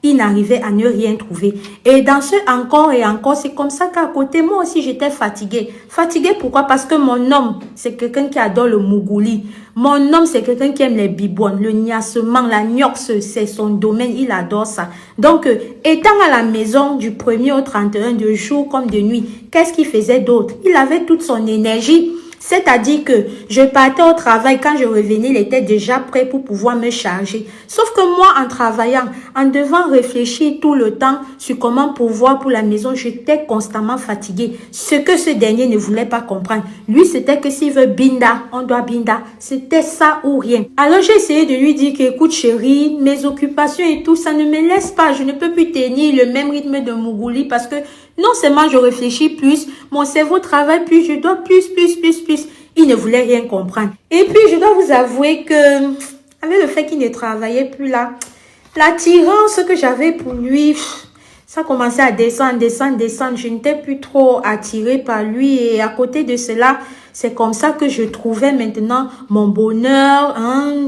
il n'arrivait à ne rien trouver. Et dans ce encore et encore, c'est comme ça qu'à côté, moi aussi, j'étais fatiguée. Fatiguée pourquoi? Parce que mon homme, c'est quelqu'un qui adore le mougouli. Mon homme, c'est quelqu'un qui aime les bibounes, le niassement, la gnoxe, c'est son domaine, il adore ça. Donc, étant à la maison du 1er au 31, de jour comme de nuit, qu'est-ce qu'il faisait d'autre? Il avait toute son énergie. C'est-à-dire que je partais au travail, quand je revenais, il était déjà prêt pour pouvoir me charger. Sauf que moi, en travaillant, en devant réfléchir tout le temps sur comment pouvoir pour la maison, j'étais constamment fatiguée. Ce que ce dernier ne voulait pas comprendre, lui, c'était que s'il veut binda, on doit binda. C'était ça ou rien. Alors, j'ai essayé de lui dire que, écoute chérie, mes occupations et tout, ça ne me laisse pas. Je ne peux plus tenir le même rythme de Mougouli parce que non seulement je réfléchis plus, mon cerveau travaille plus, je dois plus. Il ne voulait rien comprendre. Et puis, je dois vous avouer que, avec le fait qu'il ne travaillait plus là, l'attirance que j'avais pour lui, ça commençait à descendre. Je n'étais plus trop attirée par lui. Et à côté de cela, c'est comme ça que je trouvais maintenant mon bonheur.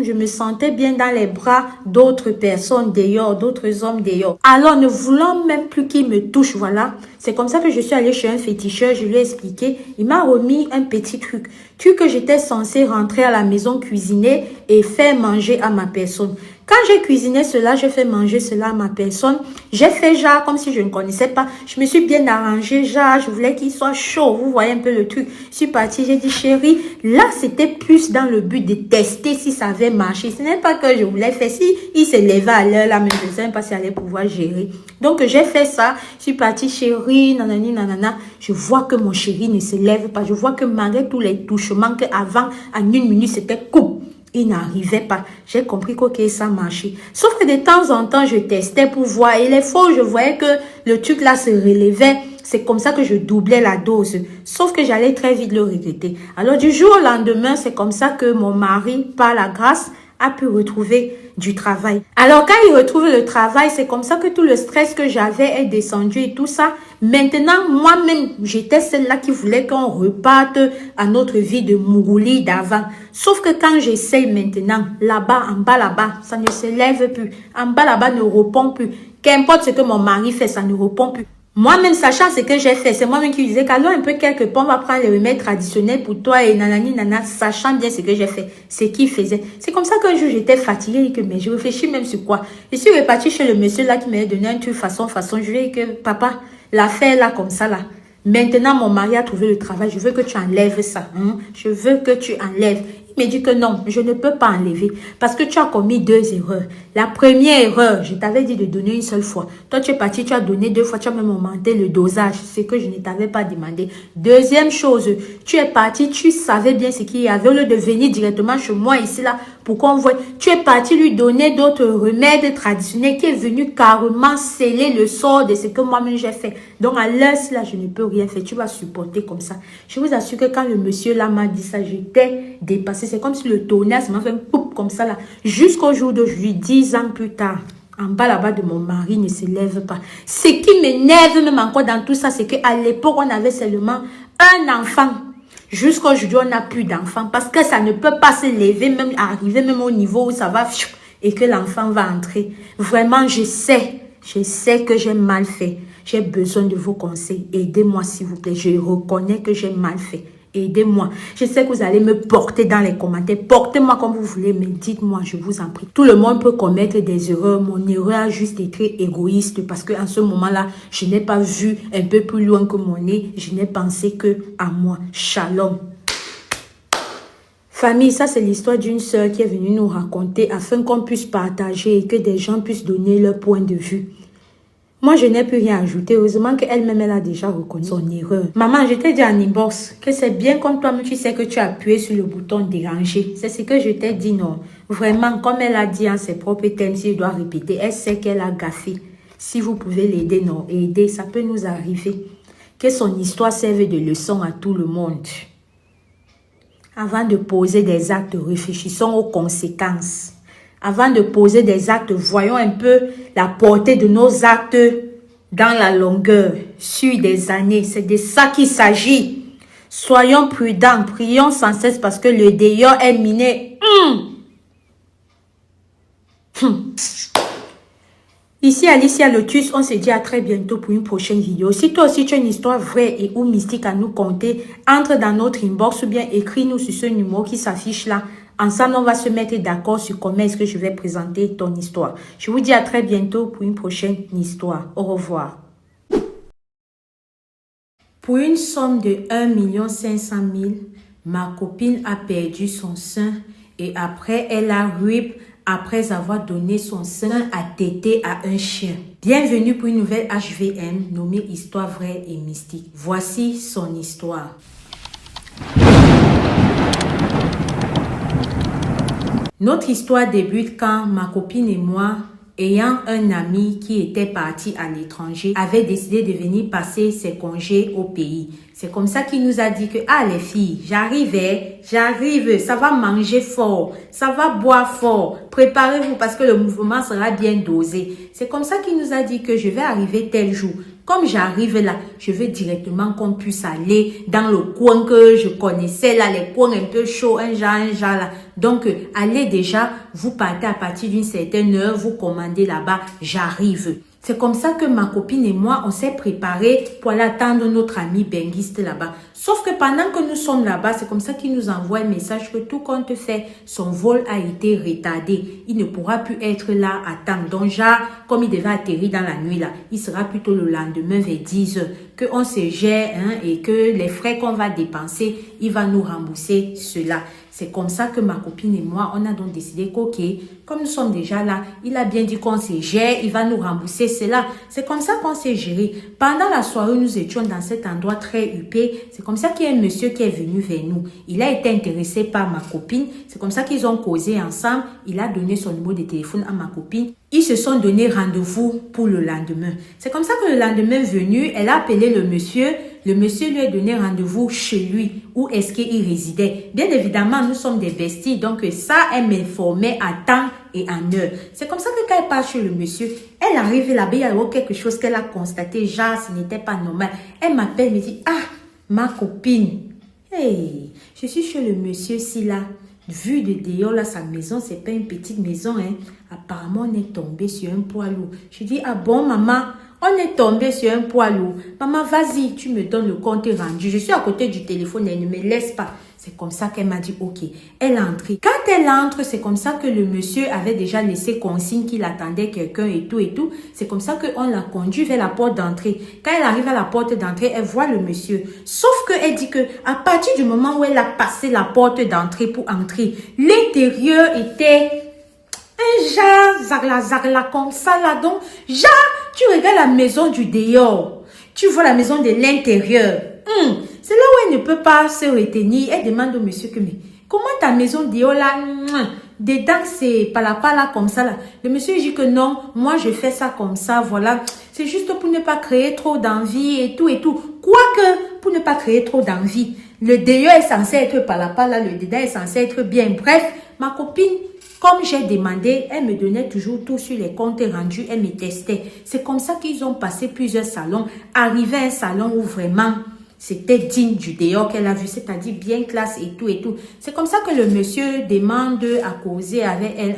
Je me sentais bien dans les bras d'autres personnes d'ailleurs, d'autres hommes d'ailleurs. Alors, ne voulant même plus qu'il me touche, voilà. C'est comme ça que je suis allée chez un féticheur, je lui ai expliqué. Il m'a remis un petit truc que j'étais censée rentrer à la maison, cuisiner et faire manger à ma personne. Quand j'ai cuisiné cela, j'ai fait manger cela à ma personne. J'ai fait genre comme si je ne connaissais pas. Je me suis bien arrangée, genre je voulais qu'il soit chaud. Vous voyez un peu le truc. Je suis partie, j'ai dit chérie, là c'était plus dans le but de tester si ça avait marché. Ce n'est pas que je voulais faire. Si il se levait à l'heure là, mais je ne sais pas s'il allait pouvoir gérer. Donc j'ai fait ça. Je suis partie chérie, nanani nanana. Je vois que mon chéri ne se lève pas. Je vois que malgré tous les touchements qu'avant, en 1 minute, c'était coupe. Il n'arrivait pas. J'ai compris que ça marchait. Sauf que de temps en temps, je testais pour voir. Et les fois où je voyais que le truc là se relevait, c'est comme ça que je doublais la dose. Sauf que j'allais très vite le regretter. Alors du jour au lendemain, c'est comme ça que mon mari, par la grâce, a pu retrouver du travail. Alors quand il retrouve le travail, c'est comme ça que tout le stress que j'avais est descendu et tout ça. Maintenant, moi-même, j'étais celle-là qui voulait qu'on reparte à notre vie de Mougouli d'avant. Sauf que quand j'essaye maintenant, là-bas, en bas là-bas, ça ne se lève plus. En bas là-bas ne répond plus. Qu'importe ce que mon mari fait, ça ne répond plus. Moi-même, sachant ce que j'ai fait, c'est moi-même qui disais qu'allons un peu quelque part, on va prendre les remèdes traditionnels pour toi et nanani nana, sachant bien ce que j'ai fait, ce qu'il faisait. C'est comme ça qu'un jour, j'étais fatiguée et que, mais je réfléchis même sur quoi. Je suis repartie chez le monsieur là qui m'avait donné un truc façon, je lui ai dit que, papa, l'affaire là, comme ça là. Maintenant, mon mari a trouvé le travail, je veux que tu enlèves ça. Je veux que tu enlèves. Il me dit que non, je ne peux pas enlever parce que tu as commis 2 erreurs. La première erreur, je t'avais dit de donner une seule fois. Toi, tu es parti, tu as donné 2 fois, tu as même augmenté le dosage, ce que je ne t'avais pas demandé. Deuxième chose, tu es parti, tu savais bien ce qu'il y avait. Au lieu de venir directement chez moi ici, là, pour qu'on voit, tu es parti lui donner d'autres remèdes traditionnels qui est venu carrément sceller le sort de ce que moi-même j'ai fait. Donc, à l'heure, là, je ne peux rien faire. Tu vas supporter comme ça. Je vous assure que quand le monsieur là m'a dit ça, j'étais dépassée. C'est comme si le tonnerre m'a fait un poup comme ça là. Jusqu'au jour d'aujourd'hui, 10 ans plus tard, en bas là-bas de mon mari ne se lève pas. Ce qui m'énerve même encore dans tout ça, c'est qu'à l'époque, on avait seulement un enfant. Jusqu'aujourd'hui, on n'a plus d'enfant parce que ça ne peut pas se lever, même arriver même au niveau où ça va et que l'enfant va entrer. Vraiment, je sais que j'ai mal fait. J'ai besoin de vos conseils. Aidez-moi s'il vous plaît. Je reconnais que j'ai mal fait. Aidez-moi. Je sais que vous allez me porter dans les commentaires. Portez-moi comme vous voulez, mais dites-moi, je vous en prie. Tout le monde peut commettre des erreurs. Mon erreur a juste été égoïste parce qu'en ce moment-là, je n'ai pas vu un peu plus loin que mon nez. Je n'ai pensé que à moi. Shalom. Famille, ça c'est l'histoire d'une sœur qui est venue nous raconter afin qu'on puisse partager et que des gens puissent donner leur point de vue. Moi, je n'ai plus rien à ajouter. Heureusement qu'elle-même, elle a déjà reconnu son erreur. Maman, je t'ai dit en inbox que c'est bien comme toi-même, tu sais que tu as appuyé sur le bouton déranger. C'est ce que je t'ai dit, non. Vraiment, comme elle a dit en ses propres termes, si je dois répéter, elle sait qu'elle a gaffé. Si vous pouvez l'aider, non. Aider, ça peut nous arriver. Que son histoire serve de leçon à tout le monde. Avant de poser des actes, réfléchissons aux conséquences. Avant de poser des actes, voyons un peu la portée de nos actes dans la longueur, sur des années. C'est de ça qu'il s'agit. Soyons prudents, prions sans cesse parce que le dehors est miné. Ici, Alicia Lotus, on se dit à très bientôt pour une prochaine vidéo. Si toi aussi tu as une histoire vraie et ou mystique à nous conter, entre dans notre inbox ou bien écris-nous sur ce numéro qui s'affiche là. Ensemble, on va se mettre d'accord sur comment est-ce que je vais présenter ton histoire. Je vous dis à très bientôt pour une prochaine histoire. Au revoir. Pour une somme de 1 500 000, Ma copine a perdu son sein et après, elle a RIP après avoir donné son sein à téter à un chien. Bienvenue pour une nouvelle HVM nommée Histoire vraie et mystique. Voici son histoire. Notre histoire débute quand ma copine et moi, ayant un ami qui était parti à l'étranger, avait décidé de venir passer ses congés au pays. C'est comme ça qu'il nous a dit que, ah les filles, j'arrive, ça va manger fort, ça va boire fort, préparez-vous parce que le mouvement sera bien dosé. C'est comme ça qu'il nous a dit que je vais arriver tel jour. Comme j'arrive là, je veux directement qu'on puisse aller dans le coin que je connaissais là, les coins un peu chauds, un genre là. Donc, allez déjà, vous partez à partir d'une certaine heure, vous commandez là-bas, j'arrive. C'est comme ça que ma copine et moi, on s'est préparés pour aller attendre notre ami benguiste là-bas. Sauf que pendant que nous sommes là-bas, c'est comme ça qu'il nous envoie un message que tout compte fait, son vol a été retardé. Il ne pourra plus être là à temps. Donc, genre, comme il devait atterrir dans la nuit là, il sera plutôt le lendemain vers 10 heures. Qu'on se gère et que les frais qu'on va dépenser, il va nous rembourser cela. C'est comme ça que ma copine et moi, on a donc décidé qu'ok, comme nous sommes déjà là, il a bien dit qu'on se gère, il va nous rembourser cela. C'est comme ça qu'on s'est géré. Pendant la soirée, nous étions dans cet endroit très huppé. C'est comme ça qu'il y a un monsieur qui est venu vers nous. Il a été intéressé par ma copine. C'est comme ça qu'ils ont causé ensemble. Il a donné son numéro de téléphone à ma copine. Ils se sont donné rendez-vous pour le lendemain. C'est comme ça que le lendemain venu, elle a appelé le monsieur. Le monsieur lui a donné rendez-vous chez lui, où est-ce qu'il résidait. Bien évidemment, nous sommes des besties, donc ça, elle m'informait à temps et en heure. C'est comme ça que quand elle part chez le monsieur, elle arrive là-bas, il y a quelque chose qu'elle a constaté, genre, ce n'était pas normal. Elle m'appelle, me dit, ah, ma copine, hey, je suis chez le monsieur si là. Vu de dehors, là, sa maison, c'est pas une petite maison, hein. Apparemment, on est tombé sur un poids lourd. Je dis, ah bon, maman, on est tombé sur un poids lourd. Maman, vas-y, tu me donnes le compte rendu. Je suis à côté du téléphone, elle ne me laisse pas. C'est comme ça qu'elle m'a dit, ok. Elle entre. Quand elle entre, c'est comme ça que le monsieur avait déjà laissé consigne qu'il attendait quelqu'un et tout et tout. C'est comme ça qu'on l'a conduit vers la porte d'entrée. Quand elle arrive à la porte d'entrée, elle voit le monsieur. Sauf qu'elle dit que à partir du moment où elle a passé la porte d'entrée pour entrer, l'intérieur était un genre, zarla comme ça là. Donc, genre, tu regardes la maison du dehors. Tu vois la maison de l'intérieur. C'est là où elle ne peut pas se retenir. Elle demande au monsieur que, mais comment ta maison dehors là, dedans c'est pala comme ça là. Le monsieur dit que non, moi je fais ça comme ça, voilà. C'est juste pour ne pas créer trop d'envie et tout et tout. Quoique, pour ne pas créer trop d'envie, le dehors est censé être pala, le dedans est censé être bien. Bref, ma copine, comme j'ai demandé, elle me donnait toujours tout sur les comptes rendus, elle me testait. C'est comme ça qu'ils ont passé plusieurs salons, arrivé à un salon où vraiment c'était digne du dehors qu'elle a vu, c'est-à-dire bien classe et tout et tout. C'est comme ça que le monsieur demande à causer avec elle.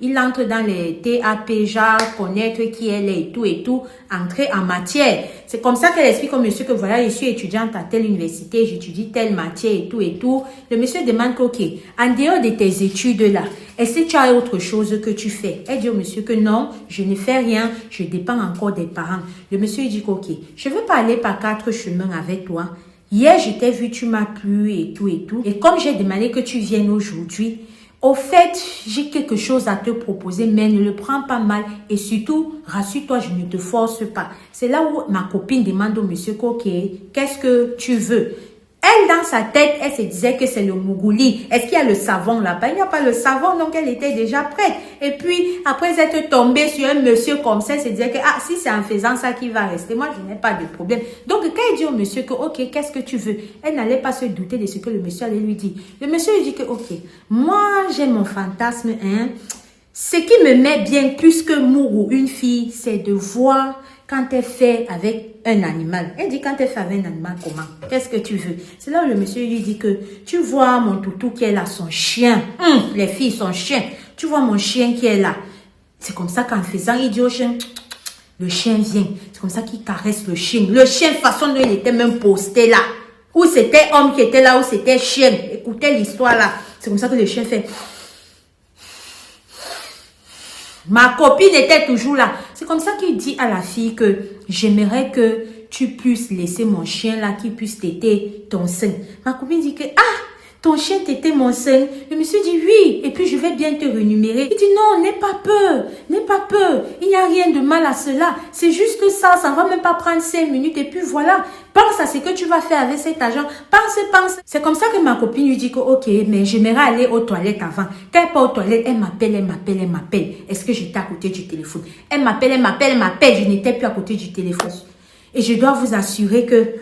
Il entre dans les TAP, genre connaître qui elle est et tout, entrer en matière. C'est comme ça qu'elle explique au monsieur que voilà, je suis étudiante à telle université, j'étudie telle matière et tout. Le monsieur demande que, ok, en dehors de tes études là, est-ce que tu as autre chose que tu fais? Elle dit au monsieur que non, je ne fais rien, je dépends encore des parents. Le monsieur dit que, ok, je veux pas aller par 4 chemins avec toi. Hier, je t'ai vu, tu m'as plu et tout. Et comme j'ai demandé que tu viennes aujourd'hui, au fait, j'ai quelque chose à te proposer, mais ne le prends pas mal. Et surtout, rassure-toi, je ne te force pas. C'est là où ma copine demande au monsieur que, ok, qu'est-ce que tu veux? Elle, dans sa tête, elle se disait que c'est le mougouli. Est-ce qu'il y a le savon là-bas? Il n'y a pas le savon, donc elle était déjà prête. Et puis, après être tombée sur un monsieur comme ça, elle se disait que, ah, si c'est en faisant ça qu'il va rester, moi, je n'ai pas de problème. Donc, quand elle dit au monsieur que, ok, qu'est-ce que tu veux? Elle n'allait pas se douter de ce que le monsieur allait lui dire. Le monsieur lui dit que, ok, moi, j'ai mon fantasme, Ce qui me met bien plus que Mourou, une fille, c'est de voir quand elle fait avec un animal. Elle dit quand elle fait avec un animal, comment? Qu'est-ce que tu veux? C'est là où le monsieur lui dit que tu vois mon toutou qui est là, son chien. Les filles, son chien. Tu vois mon chien qui est là. C'est comme ça qu'en faisant, il dit au chien, le chien vient. C'est comme ça qu'il caresse le chien. Le chien, façon dont il était même posté là. Ou c'était homme qui était là, ou c'était chien. Écoutez l'histoire là. C'est comme ça que le chien fait. Ma copine était toujours là. C'est comme ça qu'il dit à la fille que j'aimerais que tu puisses laisser mon chien là qui puisse téter ton sein. Ma copine dit que, ah, ton chien t'était mon sein. Le monsieur dit oui, et puis je vais bien te rémunérer. Il dit non, n'aie pas peur, n'aie pas peur. Il n'y a rien de mal à cela. C'est juste ça ne va même pas prendre 5 minutes et puis voilà. Pense à ce que tu vas faire avec cet argent. Pense. C'est comme ça que ma copine lui dit que ok, mais j'aimerais aller aux toilettes avant. Quand elle part aux toilettes, elle m'appelle. Est-ce que j'étais à côté du téléphone? Elle m'appelle. Je n'étais plus à côté du téléphone. Et je dois vous assurer que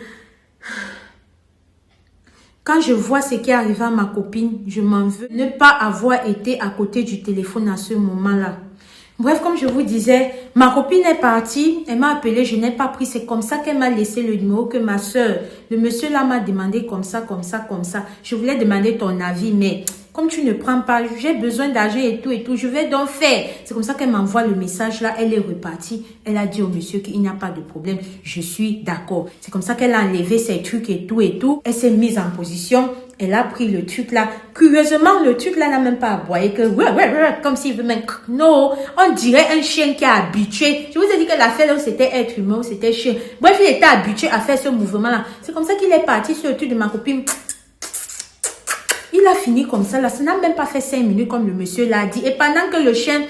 quand je vois ce qui est arrivé à ma copine, je m'en veux ne pas avoir été à côté du téléphone à ce moment-là. Bref, comme je vous disais, ma copine est partie, elle m'a appelé, je n'ai pas pris. C'est comme ça qu'elle m'a laissé le numéro que ma soeur, le monsieur là m'a demandé comme ça. Je voulais demander ton avis, mais comme tu ne prends pas, j'ai besoin d'argent et tout, je vais donc faire. C'est comme ça qu'elle m'envoie le message là, elle est repartie. Elle a dit au monsieur qu'il n'y a pas de problème, je suis d'accord. C'est comme ça qu'elle a enlevé ses trucs et tout. Elle s'est mise en position. Elle a pris le truc là. Curieusement, le truc là n'a même pas aboyé que comme s'il veut même. Non, on dirait un chien qui est habitué. Je vous ai dit que l'affaire là, c'était être humain, c'était chien. Bref, il était habitué à faire ce mouvement là. C'est comme ça qu'il est parti sur le truc de ma copine. Il a fini comme ça là. Ça n'a même pas fait 5 minutes comme le monsieur l'a dit. Et pendant que le chien,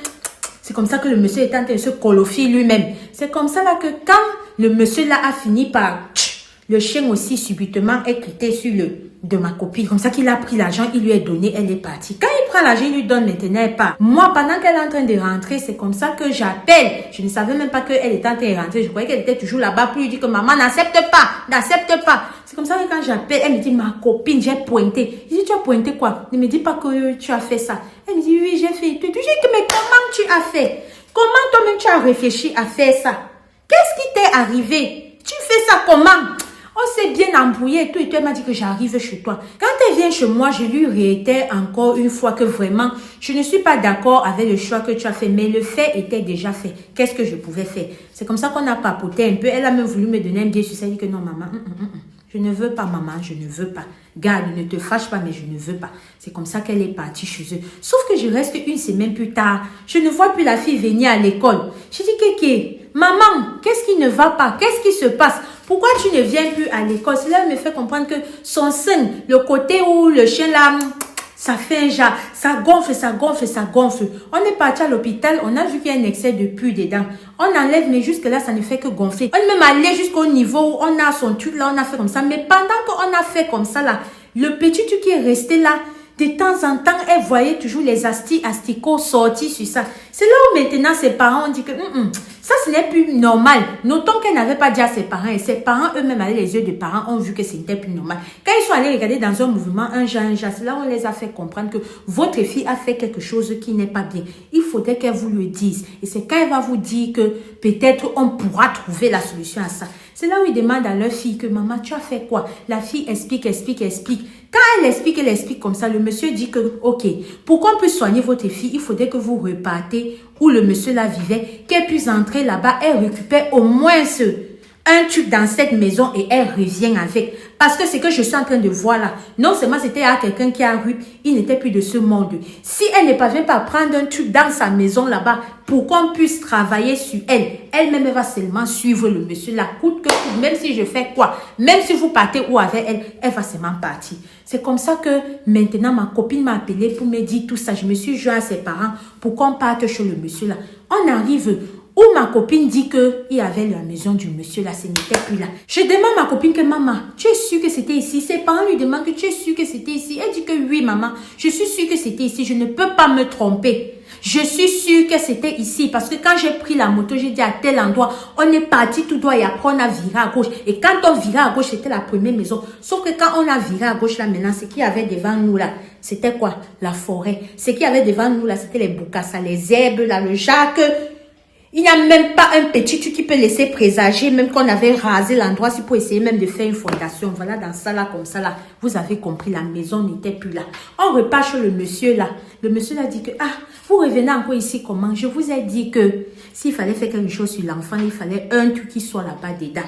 c'est comme ça que le monsieur est en train de se colofier lui-même. C'est comme ça là que quand le monsieur là a fini par... Le chien aussi subitement est quitté sur le de ma copine. Comme ça qu'il a pris l'argent, il lui a donné, elle est partie. Quand il prend l'argent, il lui donne maintenant, elle part. Moi, pendant qu'elle est en train de rentrer, c'est comme ça que j'appelle. Je ne savais même pas qu'elle était en train de rentrer. Je croyais qu'elle était toujours là-bas pour lui dire que maman n'accepte pas. C'est comme ça que quand j'appelle, elle me dit ma copine, j'ai pointé. Je dis tu as pointé quoi? Ne me dis pas que tu as fait ça. Elle me dit oui, j'ai fait tout. Je dis mais comment tu as fait? Comment toi-même tu as réfléchi à faire ça? Qu'est-ce qui t'est arrivé? Tu fais ça comment? On s'est bien embrouillé et tout. Elle m'a dit que j'arrive chez toi. Quand elle vient chez moi, je lui réitère encore une fois que vraiment, je ne suis pas d'accord avec le choix que tu as fait. Mais le fait était déjà fait. Qu'est-ce que je pouvais faire? C'est comme ça qu'on a papoté un peu. Elle a même voulu me donner un billet sur ça. Elle dit que non, maman, je ne veux pas, maman, je ne veux pas. Garde, ne te fâche pas, mais je ne veux pas. C'est comme ça qu'elle est partie chez eux. Sauf que je reste une semaine plus tard. Je ne vois plus la fille venir à l'école. Je dis, Kéké, maman, qu'est-ce qui ne va pas? Qu'est-ce qui se passe? Pourquoi tu ne viens plus à l'école? Cela me fait comprendre que son sein, le côté où le chien là, ça fait un jas, ça gonfle. On est parti à l'hôpital, on a vu qu'il y a un excès de pus dedans. On enlève, mais jusque là, ça ne fait que gonfler. On est même allé jusqu'au niveau où on a son truc là, on a fait comme ça. Mais pendant qu'on a fait comme ça là, le petit truc qui est resté là, de temps en temps, elle voyait toujours les asticots sortis sur ça. C'est là où maintenant ses parents ont dit que ça, ce n'est plus normal. Notons qu'elle n'avait pas dit à ses parents et ses parents eux-mêmes, avec les yeux des parents, ont vu que ce n'était plus normal. Quand ils sont allés regarder dans un mouvement, un jas, c'est là où on les a fait comprendre que votre fille a fait quelque chose qui n'est pas bien. Il faudrait qu'elle vous le dise. Et c'est quand elle va vous dire que peut-être on pourra trouver la solution à ça. C'est là où ils demandent à leur fille que maman, tu as fait quoi? La fille explique. Quand elle explique comme ça, le monsieur dit que, ok, pour qu'on puisse soigner votre fille, il faudrait que vous repartez où le monsieur là vivait, qu'elle puisse entrer là-bas, elle récupère au moins un truc dans cette maison et elle revient avec. Parce que c'est que je suis en train de voir là, non seulement c'était à quelqu'un qui a eu, il n'était plus de ce monde. Si elle ne parvient pas à prendre un truc dans sa maison là-bas pour qu'on puisse travailler sur elle, elle-même va seulement suivre le monsieur là, coûte que coûte, même si je fais quoi, même si vous partez où avec elle, elle va seulement partir. C'est comme ça que maintenant ma copine m'a appelé pour me dire tout ça. Je me suis joint à ses parents pour qu'on parte chez le monsieur là. On arrive où ma copine dit qu'il y avait la maison du monsieur là, ce n'était plus là. Je demande à ma copine que maman, tu es sûre que c'était ici? Ses parents lui demandent que tu es sûre que c'était ici? Elle dit que oui maman, je suis sûre que c'était ici, je ne peux pas me tromper. Je suis sûre que c'était ici parce que quand j'ai pris la moto, j'ai dit à tel endroit, on est parti tout droit et après on a viré à gauche. Et quand on virait à gauche, c'était la première maison. Sauf que quand on a viré à gauche là maintenant, ce qu'il y avait devant nous là, c'était quoi? La forêt. Ce qu'il y avait devant nous là, c'était les boucassas, les herbes là, le jacques. Il n'y a même pas un petit truc qui peut laisser présager, même qu'on avait rasé l'endroit, si pour essayer même de faire une fondation. Voilà, dans ça là, comme ça là, vous avez compris, la maison n'était plus là. On repart chez le monsieur là. Le monsieur là dit que, vous revenez encore ici comment? Je vous ai dit que s'il fallait faire quelque chose sur l'enfant, il fallait un truc qui soit là-bas dedans.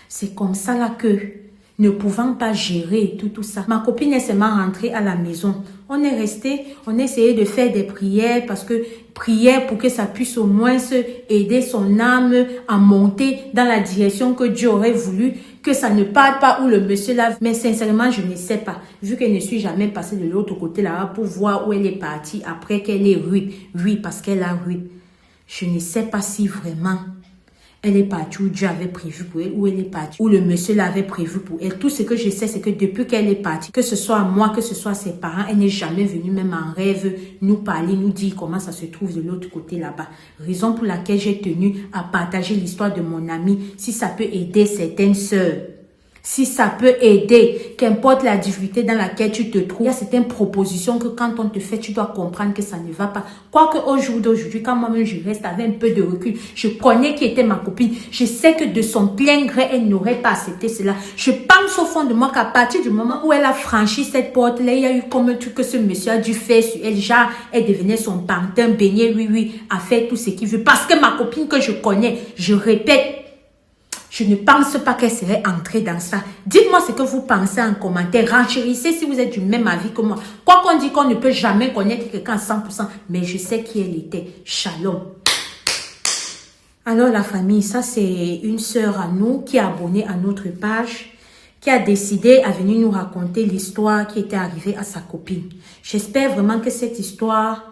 C'est comme ça là que ne pouvant pas gérer tout ça. Ma copine est seulement rentrée à la maison. On est resté, on essayait de faire des prières parce que prière pour que ça puisse au moins aider son âme à monter dans la direction que Dieu aurait voulu, que ça ne parte pas où le monsieur l'a. Mais sincèrement, je ne sais pas. Vu que je ne suis jamais passée de l'autre côté là-bas pour voir où elle est partie après qu'elle est rude. Oui, parce qu'elle a rude. Je ne sais pas si vraiment elle est partie où Dieu avait prévu pour elle, où elle est partie, où le monsieur l'avait prévu pour elle. Tout ce que je sais, c'est que depuis qu'elle est partie, que ce soit moi, que ce soit ses parents, elle n'est jamais venue, même en rêve, nous parler, nous dire comment ça se trouve de l'autre côté là-bas. Raison pour laquelle j'ai tenu à partager l'histoire de mon amie, si ça peut aider certaines sœurs. Si ça peut aider, qu'importe la difficulté dans laquelle tu te trouves, il y a certaines propositions que quand on te fait, tu dois comprendre que ça ne va pas. Quoique au jour d'aujourd'hui, quand moi-même je reste avec un peu de recul, je connais qui était ma copine. Je sais que de son plein gré, elle n'aurait pas accepté cela. Je pense au fond de moi qu'à partir du moment où elle a franchi cette porte-là, il y a eu comme un truc que ce monsieur a dû faire sur elle. Genre, elle devenait son pantin, baigner, oui, à faire tout ce qu'il veut. Parce que ma copine que je connais, je répète, je ne pense pas qu'elle serait entrée dans ça. Dites-moi ce que vous pensez en commentaire. Renchérissez si vous êtes du même avis que moi. Quoi qu'on dit qu'on ne peut jamais connaître quelqu'un à 100%, mais je sais qui elle était. Shalom. Alors la famille, ça c'est une sœur à nous qui est abonnée à notre page, qui a décidé à venir nous raconter l'histoire qui était arrivée à sa copine. J'espère vraiment que cette histoire,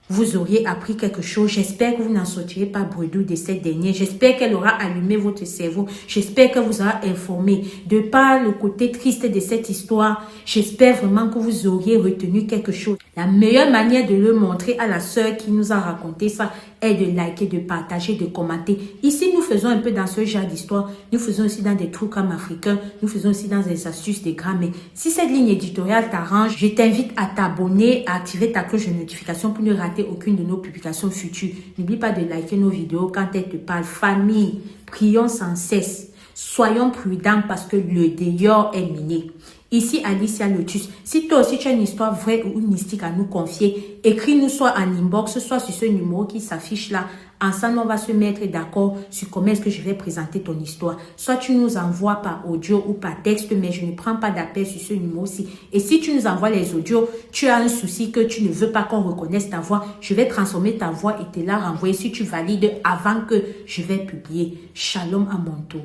vous auriez appris quelque chose. J'espère que vous n'en sortirez pas bredouille de cette dernière. J'espère qu'elle aura allumé votre cerveau. J'espère que vous aura informé. De par le côté triste de cette histoire, j'espère vraiment que vous auriez retenu quelque chose. La meilleure manière de le montrer à la sœur qui nous a raconté ça est de liker, de partager, de commenter. Ici, nous faisons un peu dans ce genre d'histoire. Nous faisons aussi dans des trucs comme africains. Nous faisons aussi dans des astuces, des grammaires. Si cette ligne éditoriale t'arrange, je t'invite à t'abonner, à activer ta cloche de notification pour ne rater aucune de nos publications futures. N'oublie pas de liker nos vidéos quand elles te parlent. Famille, prions sans cesse. Soyons prudents parce que le dehors est miné. Ici, Alicia Lotus. Si toi aussi tu as une histoire vraie ou mystique à nous confier, écris-nous soit en inbox, soit sur ce numéro qui s'affiche là. Ensemble, on va se mettre d'accord sur comment est-ce que je vais présenter ton histoire. Soit tu nous envoies par audio ou par texte, mais je ne prends pas d'appel sur ce numéro-ci. Et si tu nous envoies les audios, tu as un souci que tu ne veux pas qu'on reconnaisse ta voix, je vais transformer ta voix et te la renvoyer si tu valides avant que je vais publier. Shalom à mon tour.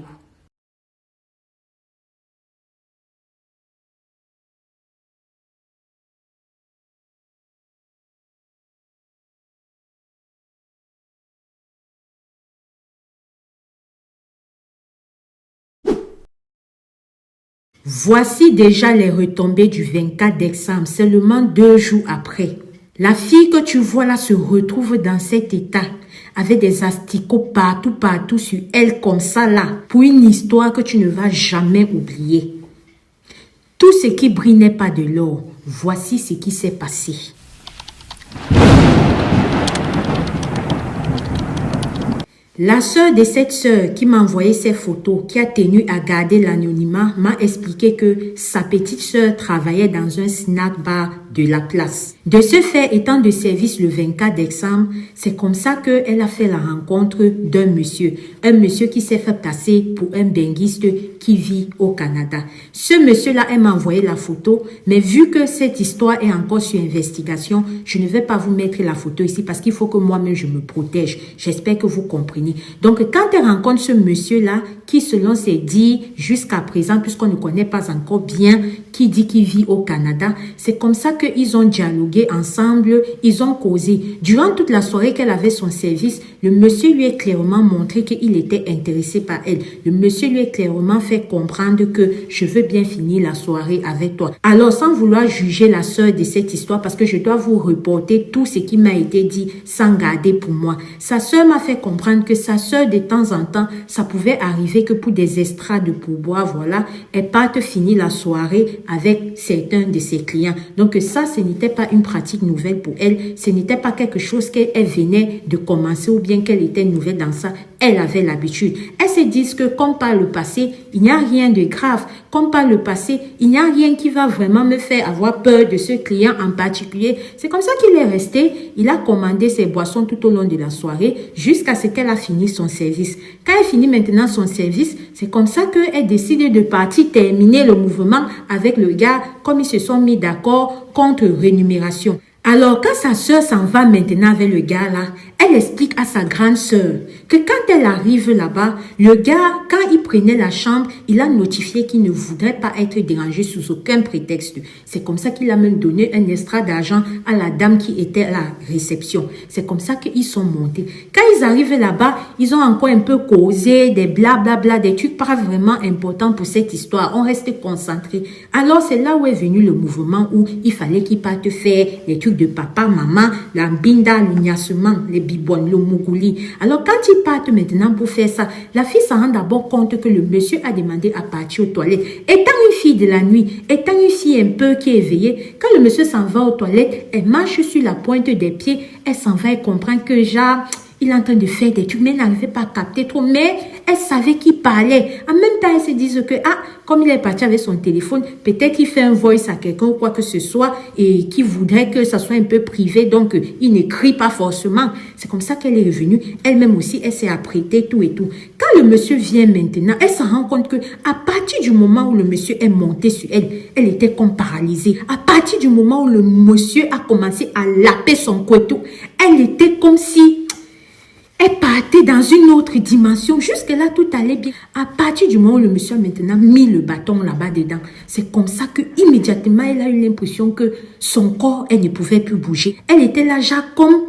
Voici déjà les retombées du 24 décembre, seulement 2 jours après. La fille que tu vois là se retrouve dans cet état, avec des asticots partout sur elle comme ça là, pour une histoire que tu ne vas jamais oublier. Tout ce qui brille n'est pas de l'or. Voici ce qui s'est passé. La sœur de cette sœur qui m'a envoyé ces photos, qui a tenu à garder l'anonymat, m'a expliqué que sa petite sœur travaillait dans un snack bar de la place. De ce fait, étant de service le 24 décembre, c'est comme ça qu'elle a fait la rencontre d'un monsieur. Un monsieur qui s'est fait passer pour un benguiste qui vit au Canada. Ce monsieur-là, elle m'a envoyé la photo, mais vu que cette histoire est encore sur investigation, je ne vais pas vous mettre la photo ici parce qu'il faut que moi-même je me protège. J'espère que vous comprenez. Donc, quand elle rencontre ce monsieur-là, qui selon ses dires, jusqu'à présent, puisqu'on ne connaît pas encore bien qui dit qu'il vit au Canada, c'est comme ça qu'ils ont dialogué ensemble, ils ont causé. Durant toute la soirée qu'elle avait son service, le monsieur lui a clairement montré qu'il était intéressé par elle. Le monsieur lui a clairement fait comprendre que je veux bien finir la soirée avec toi. Alors, sans vouloir juger la sœur de cette histoire, parce que je dois vous reporter tout ce qui m'a été dit sans garder pour moi. Sa sœur m'a fait comprendre que sa sœur, de temps en temps, ça pouvait arriver que pour des extras de pourboire, voilà, elle parte finir la soirée avec certains de ses clients. Donc ça, ce n'était pas une pratique nouvelle pour elle. Ce n'était pas quelque chose qu'elle venait de commencer ou bien qu'elle était nouvelle dans ça. Elle avait l'habitude. Elles se disent que comme par le passé, il n'y a rien de grave. Comme par le passé, il n'y a rien qui va vraiment me faire avoir peur de ce client en particulier. C'est comme ça qu'il est resté. Il a commandé ses boissons tout au long de la soirée jusqu'à ce qu'elle a fini son service. Quand elle finit maintenant son service, service. C'est comme ça qu'elle décide de partir terminer le mouvement avec le gars, comme ils se sont mis d'accord contre rémunération. Alors, quand sa sœur s'en va maintenant avec le gars là, elle explique à sa grande sœur que quand elle arrive là-bas, le gars, quand il prenait la chambre, il a notifié qu'il ne voudrait pas être dérangé sous aucun prétexte. C'est comme ça qu'il a même donné un extra d'argent à la dame qui était à la réception. C'est comme ça qu'ils sont montés. Quand ils arrivent là-bas, ils ont encore un peu causé des blablabla, des trucs pas vraiment importants pour cette histoire. On reste concentré. Alors, c'est là où est venu le mouvement où il fallait qu'ils partent faire les trucs de papa, maman, la binda, l'ignassement, les bibonnes, le mougouli. Alors, quand ils partent maintenant pour faire ça, la fille s'en rend d'abord compte que le monsieur a demandé à partir aux toilettes. Étant une fille de la nuit, étant une fille un peu qui est éveillée, quand le monsieur s'en va aux toilettes, elle marche sur la pointe des pieds, elle s'en va et comprend que genre, il est en train de faire des trucs, mais elle n'arrivait pas à capter trop, mais elle savait qu'il parlait. En même temps, elle se disait que, comme il est parti avec son téléphone, peut-être qu'il fait un voice à quelqu'un ou quoi que ce soit et qu'il voudrait que ça soit un peu privé, donc il n'écrit pas forcément. C'est comme ça qu'elle est revenue. Elle-même aussi, elle s'est apprêtée, tout et tout. Quand le monsieur vient maintenant, elle se rend compte que à partir du moment où le monsieur est monté sur elle, elle était comme paralysée. À partir du moment où le monsieur a commencé à laper son couteau, elle était comme si elle partait dans une autre dimension. Jusque-là, tout allait bien. À partir du moment où le monsieur a maintenant mis le bâton là-bas dedans, c'est comme ça que immédiatement elle a eu l'impression que son corps, elle ne pouvait plus bouger. Elle était là, genre comme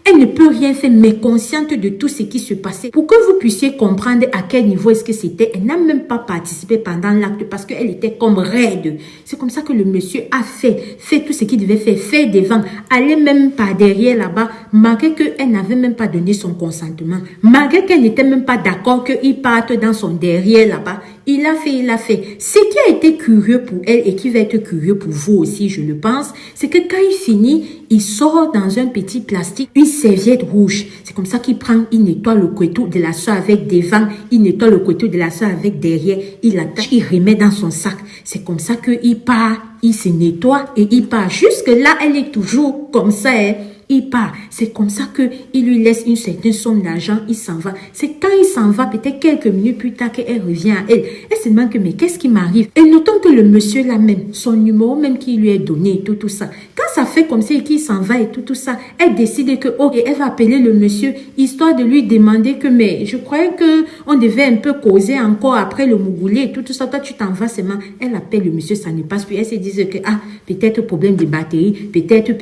elle ne peut rien faire, mais consciente de tout ce qui se passait. Pour que vous puissiez comprendre à quel niveau est-ce que c'était, elle n'a même pas participé pendant l'acte parce qu'elle était comme raide. C'est comme ça que le monsieur a fait tout ce qu'il devait faire devant, aller même par derrière là-bas, malgré qu'elle n'avait même pas donné son consentement, malgré qu'elle n'était même pas d'accord qu'il parte dans son derrière là-bas. Il a fait. Ce qui a été curieux pour elle et qui va être curieux pour vous aussi, je le pense, c'est que quand il finit, il sort dans un petit plastique une serviette rouge. C'est comme ça qu'il prend, il nettoie le couteau de la soie avec devant, il nettoie le couteau de la soie avec derrière, il attache, il remet dans son sac. C'est comme ça qu'il part, il se nettoie et il part. Jusque là, elle est toujours comme ça, hein. Il part. C'est comme ça qu'il lui laisse une certaine somme d'argent, il s'en va. C'est quand il s'en va, peut-être quelques minutes plus tard, qu'elle revient à elle. Elle se demande que, mais qu'est-ce qui m'arrive? Et notons que le monsieur là même, son numéro même qui lui est donné et tout ça. Quand ça fait comme ça et qu'il s'en va et tout ça, elle décide que, ok, elle va appeler le monsieur, histoire de lui demander que, mais je croyais que on devait un peu causer encore après le mougoulé et tout ça. Toi, tu t'en vas seulement. Elle appelle le monsieur, ça ne passe plus. Elle se dit que, peut-être problème de batterie, peut-être.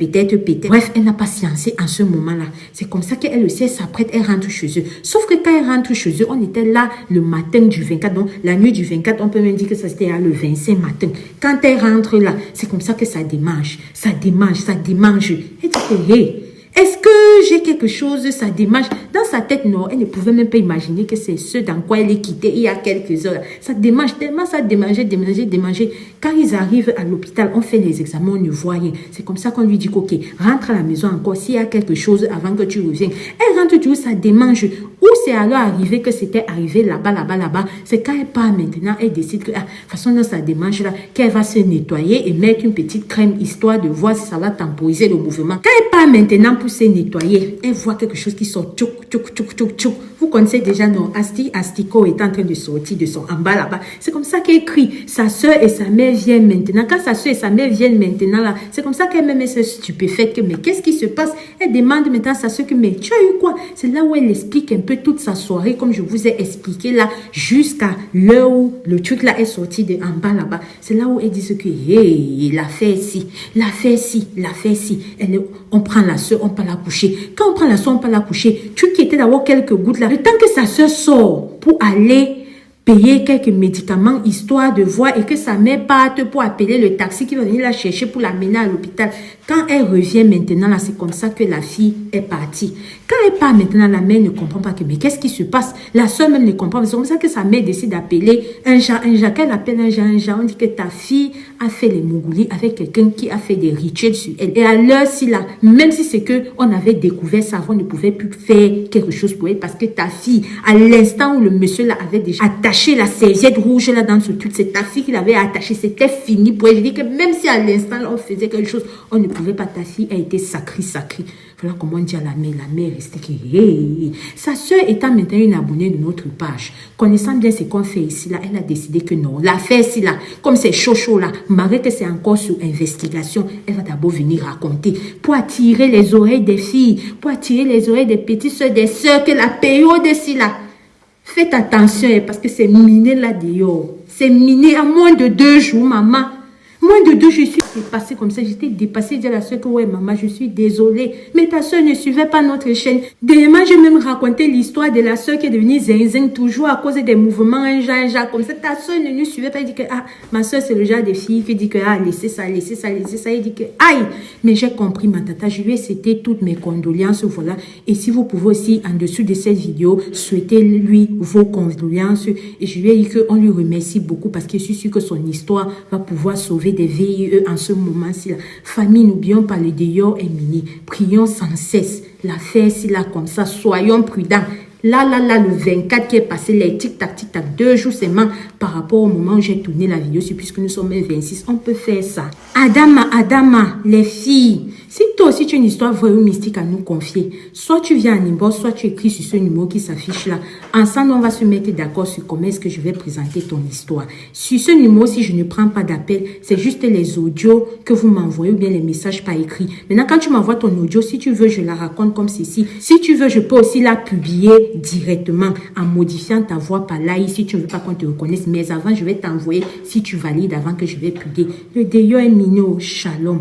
Bref, elle n'a pas sciencé en ce moment-là. C'est comme ça qu'elle aussi, elle s'apprête, elle rentre chez eux. Sauf que quand elle rentre chez eux, on était là le matin du 24, donc la nuit du 24, on peut même dire que ça c'était le 25 matin. Quand elle rentre là, c'est comme ça que ça démange. Elle dit que, hey, est-ce que j'ai quelque chose, ça démange? Dans sa tête, non, elle ne pouvait même pas imaginer que c'est ce dans quoi elle est quittée il y a quelques heures. Ça démange tellement, ça démangeait. Quand ils arrivent à l'hôpital, on fait les examens, on ne voit rien. C'est comme ça qu'on lui dit, ok, rentre à la maison encore, s'il y a quelque chose avant que tu reviennes. Elle rentre toujours, ça démange. Où c'est alors arrivé que c'était arrivé là-bas. C'est quand elle part maintenant, elle décide que, de toute façon, dans sa démange là, qu'elle va se nettoyer et mettre une petite crème, histoire de voir si ça va temporiser le mouvement. Quand elle part maintenant pour se nettoyer, elle voit quelque chose qui sort, tchouk. Vous connaissez déjà, non, Astiko est en train de sortir de son en bas là-bas. C'est comme ça qu'elle crie. Sa soeur et sa mère viennent maintenant. Quand sa soeur et sa mère viennent maintenant là, c'est comme ça qu'elle-même se stupéfaite que, mais qu'est-ce qui se passe? Elle demande maintenant à sa soeur que, mais tu as eu quoi? C'est là où elle explique un peu toute sa soirée, comme je vous ai expliqué là, jusqu'à l'heure où le truc là est sorti de en bas là-bas. C'est là où elle dit que, hey, l'a fait ci. On prend la soeur, on peut la coucher. Quand on prend la soeur, on peut la coucher. Truc qui était d'avoir quelques gouttes là. Le temps que sa soeur sort pour aller payer quelques médicaments, histoire de voir, et que sa mère parte pour appeler le taxi qui va venir la chercher pour l'amener à l'hôpital. Quand elle revient maintenant, là, c'est comme ça que la fille est partie. Quand elle part maintenant, la mère ne comprend pas que, mais qu'est-ce qui se passe? La soeur même ne comprend pas. C'est comme ça que sa mère décide d'appeler un genre. Qu'elle appelle un genre. On dit que ta fille a fait les mougoulis avec quelqu'un qui a fait des rituels sur elle. Et à l'heure-ci, là, même si c'est que on avait découvert ça, on ne pouvait plus faire quelque chose pour elle parce que ta fille, à l'instant où le monsieur là avait déjà attaché attaché la serviette rouge là dans ce truc. C'est ta fille qui l'avait attaché. C'était fini pour elle. Je dis que même si à l'instant on faisait quelque chose, on ne pouvait pas. Ta fille a été sacrée. Voilà comment on dit à la mère. La mère restait que... Hey. Sa soeur étant maintenant une abonnée de notre page, connaissant bien ce qu'on fait ici là, elle a décidé que non. L'affaire ici là, comme c'est chaud là, malgré que c'est encore sous investigation, elle va d'abord venir raconter pour attirer les oreilles des filles, pour attirer les oreilles des petites soeurs, des soeurs, que la période ici là. Faites attention parce que c'est miné là dehors. C'est miné à moins de 2 jours, maman. Moins de 2 jours, je suis dépassée comme ça. J'étais dépassée. Je dis à la soeur que, ouais, maman, je suis désolée. Mais ta soeur ne suivait pas notre chaîne. Dernièrement, j'ai même raconté l'histoire de la soeur qui est devenue zinzin toujours à cause des mouvements un genre comme ça. Ta soeur ne nous suivait pas. Elle dit que, ah, ma soeur, c'est le genre de fille qui dit que, ah, laissez ça. Elle dit que, aïe. Mais j'ai compris, ma tata. Je lui ai cité toutes mes condoléances, voilà. Et si vous pouvez aussi, en dessous de cette vidéo, souhaiter lui vos condoléances. Et je lui ai dit qu'on lui remercie beaucoup parce que je suis sûre que son histoire va pouvoir sauver des VIE en ce moment-ci. Famille, n'oublions pas le dehors est miné. Prions sans cesse. L'affaire, si là, comme ça, soyons prudents. Là, le 24 qui est passé, les tic-tac, 2 jours seulement par rapport au moment où j'ai tourné la vidéo, c'est puisque nous sommes le 26, on peut faire ça. Adama, les filles, si toi aussi tu as une histoire vraie ou mystique à nous confier, soit tu viens en inbox, soit tu écris sur ce numéro qui s'affiche là. Ensemble, on va se mettre d'accord sur comment est-ce que je vais présenter ton histoire. Sur ce numéro, si je ne prends pas d'appel, c'est juste les audios que vous m'envoyez ou bien les messages par écrit. Maintenant, quand tu m'envoies ton audio, si tu veux, je la raconte comme ceci. Si tu veux, je peux aussi la publier directement en modifiant ta voix par là, si tu ne veux pas qu'on te reconnaisse. Mais avant, je vais t'envoyer si tu valides avant que je vais publier. Le dehors est minot, shalom.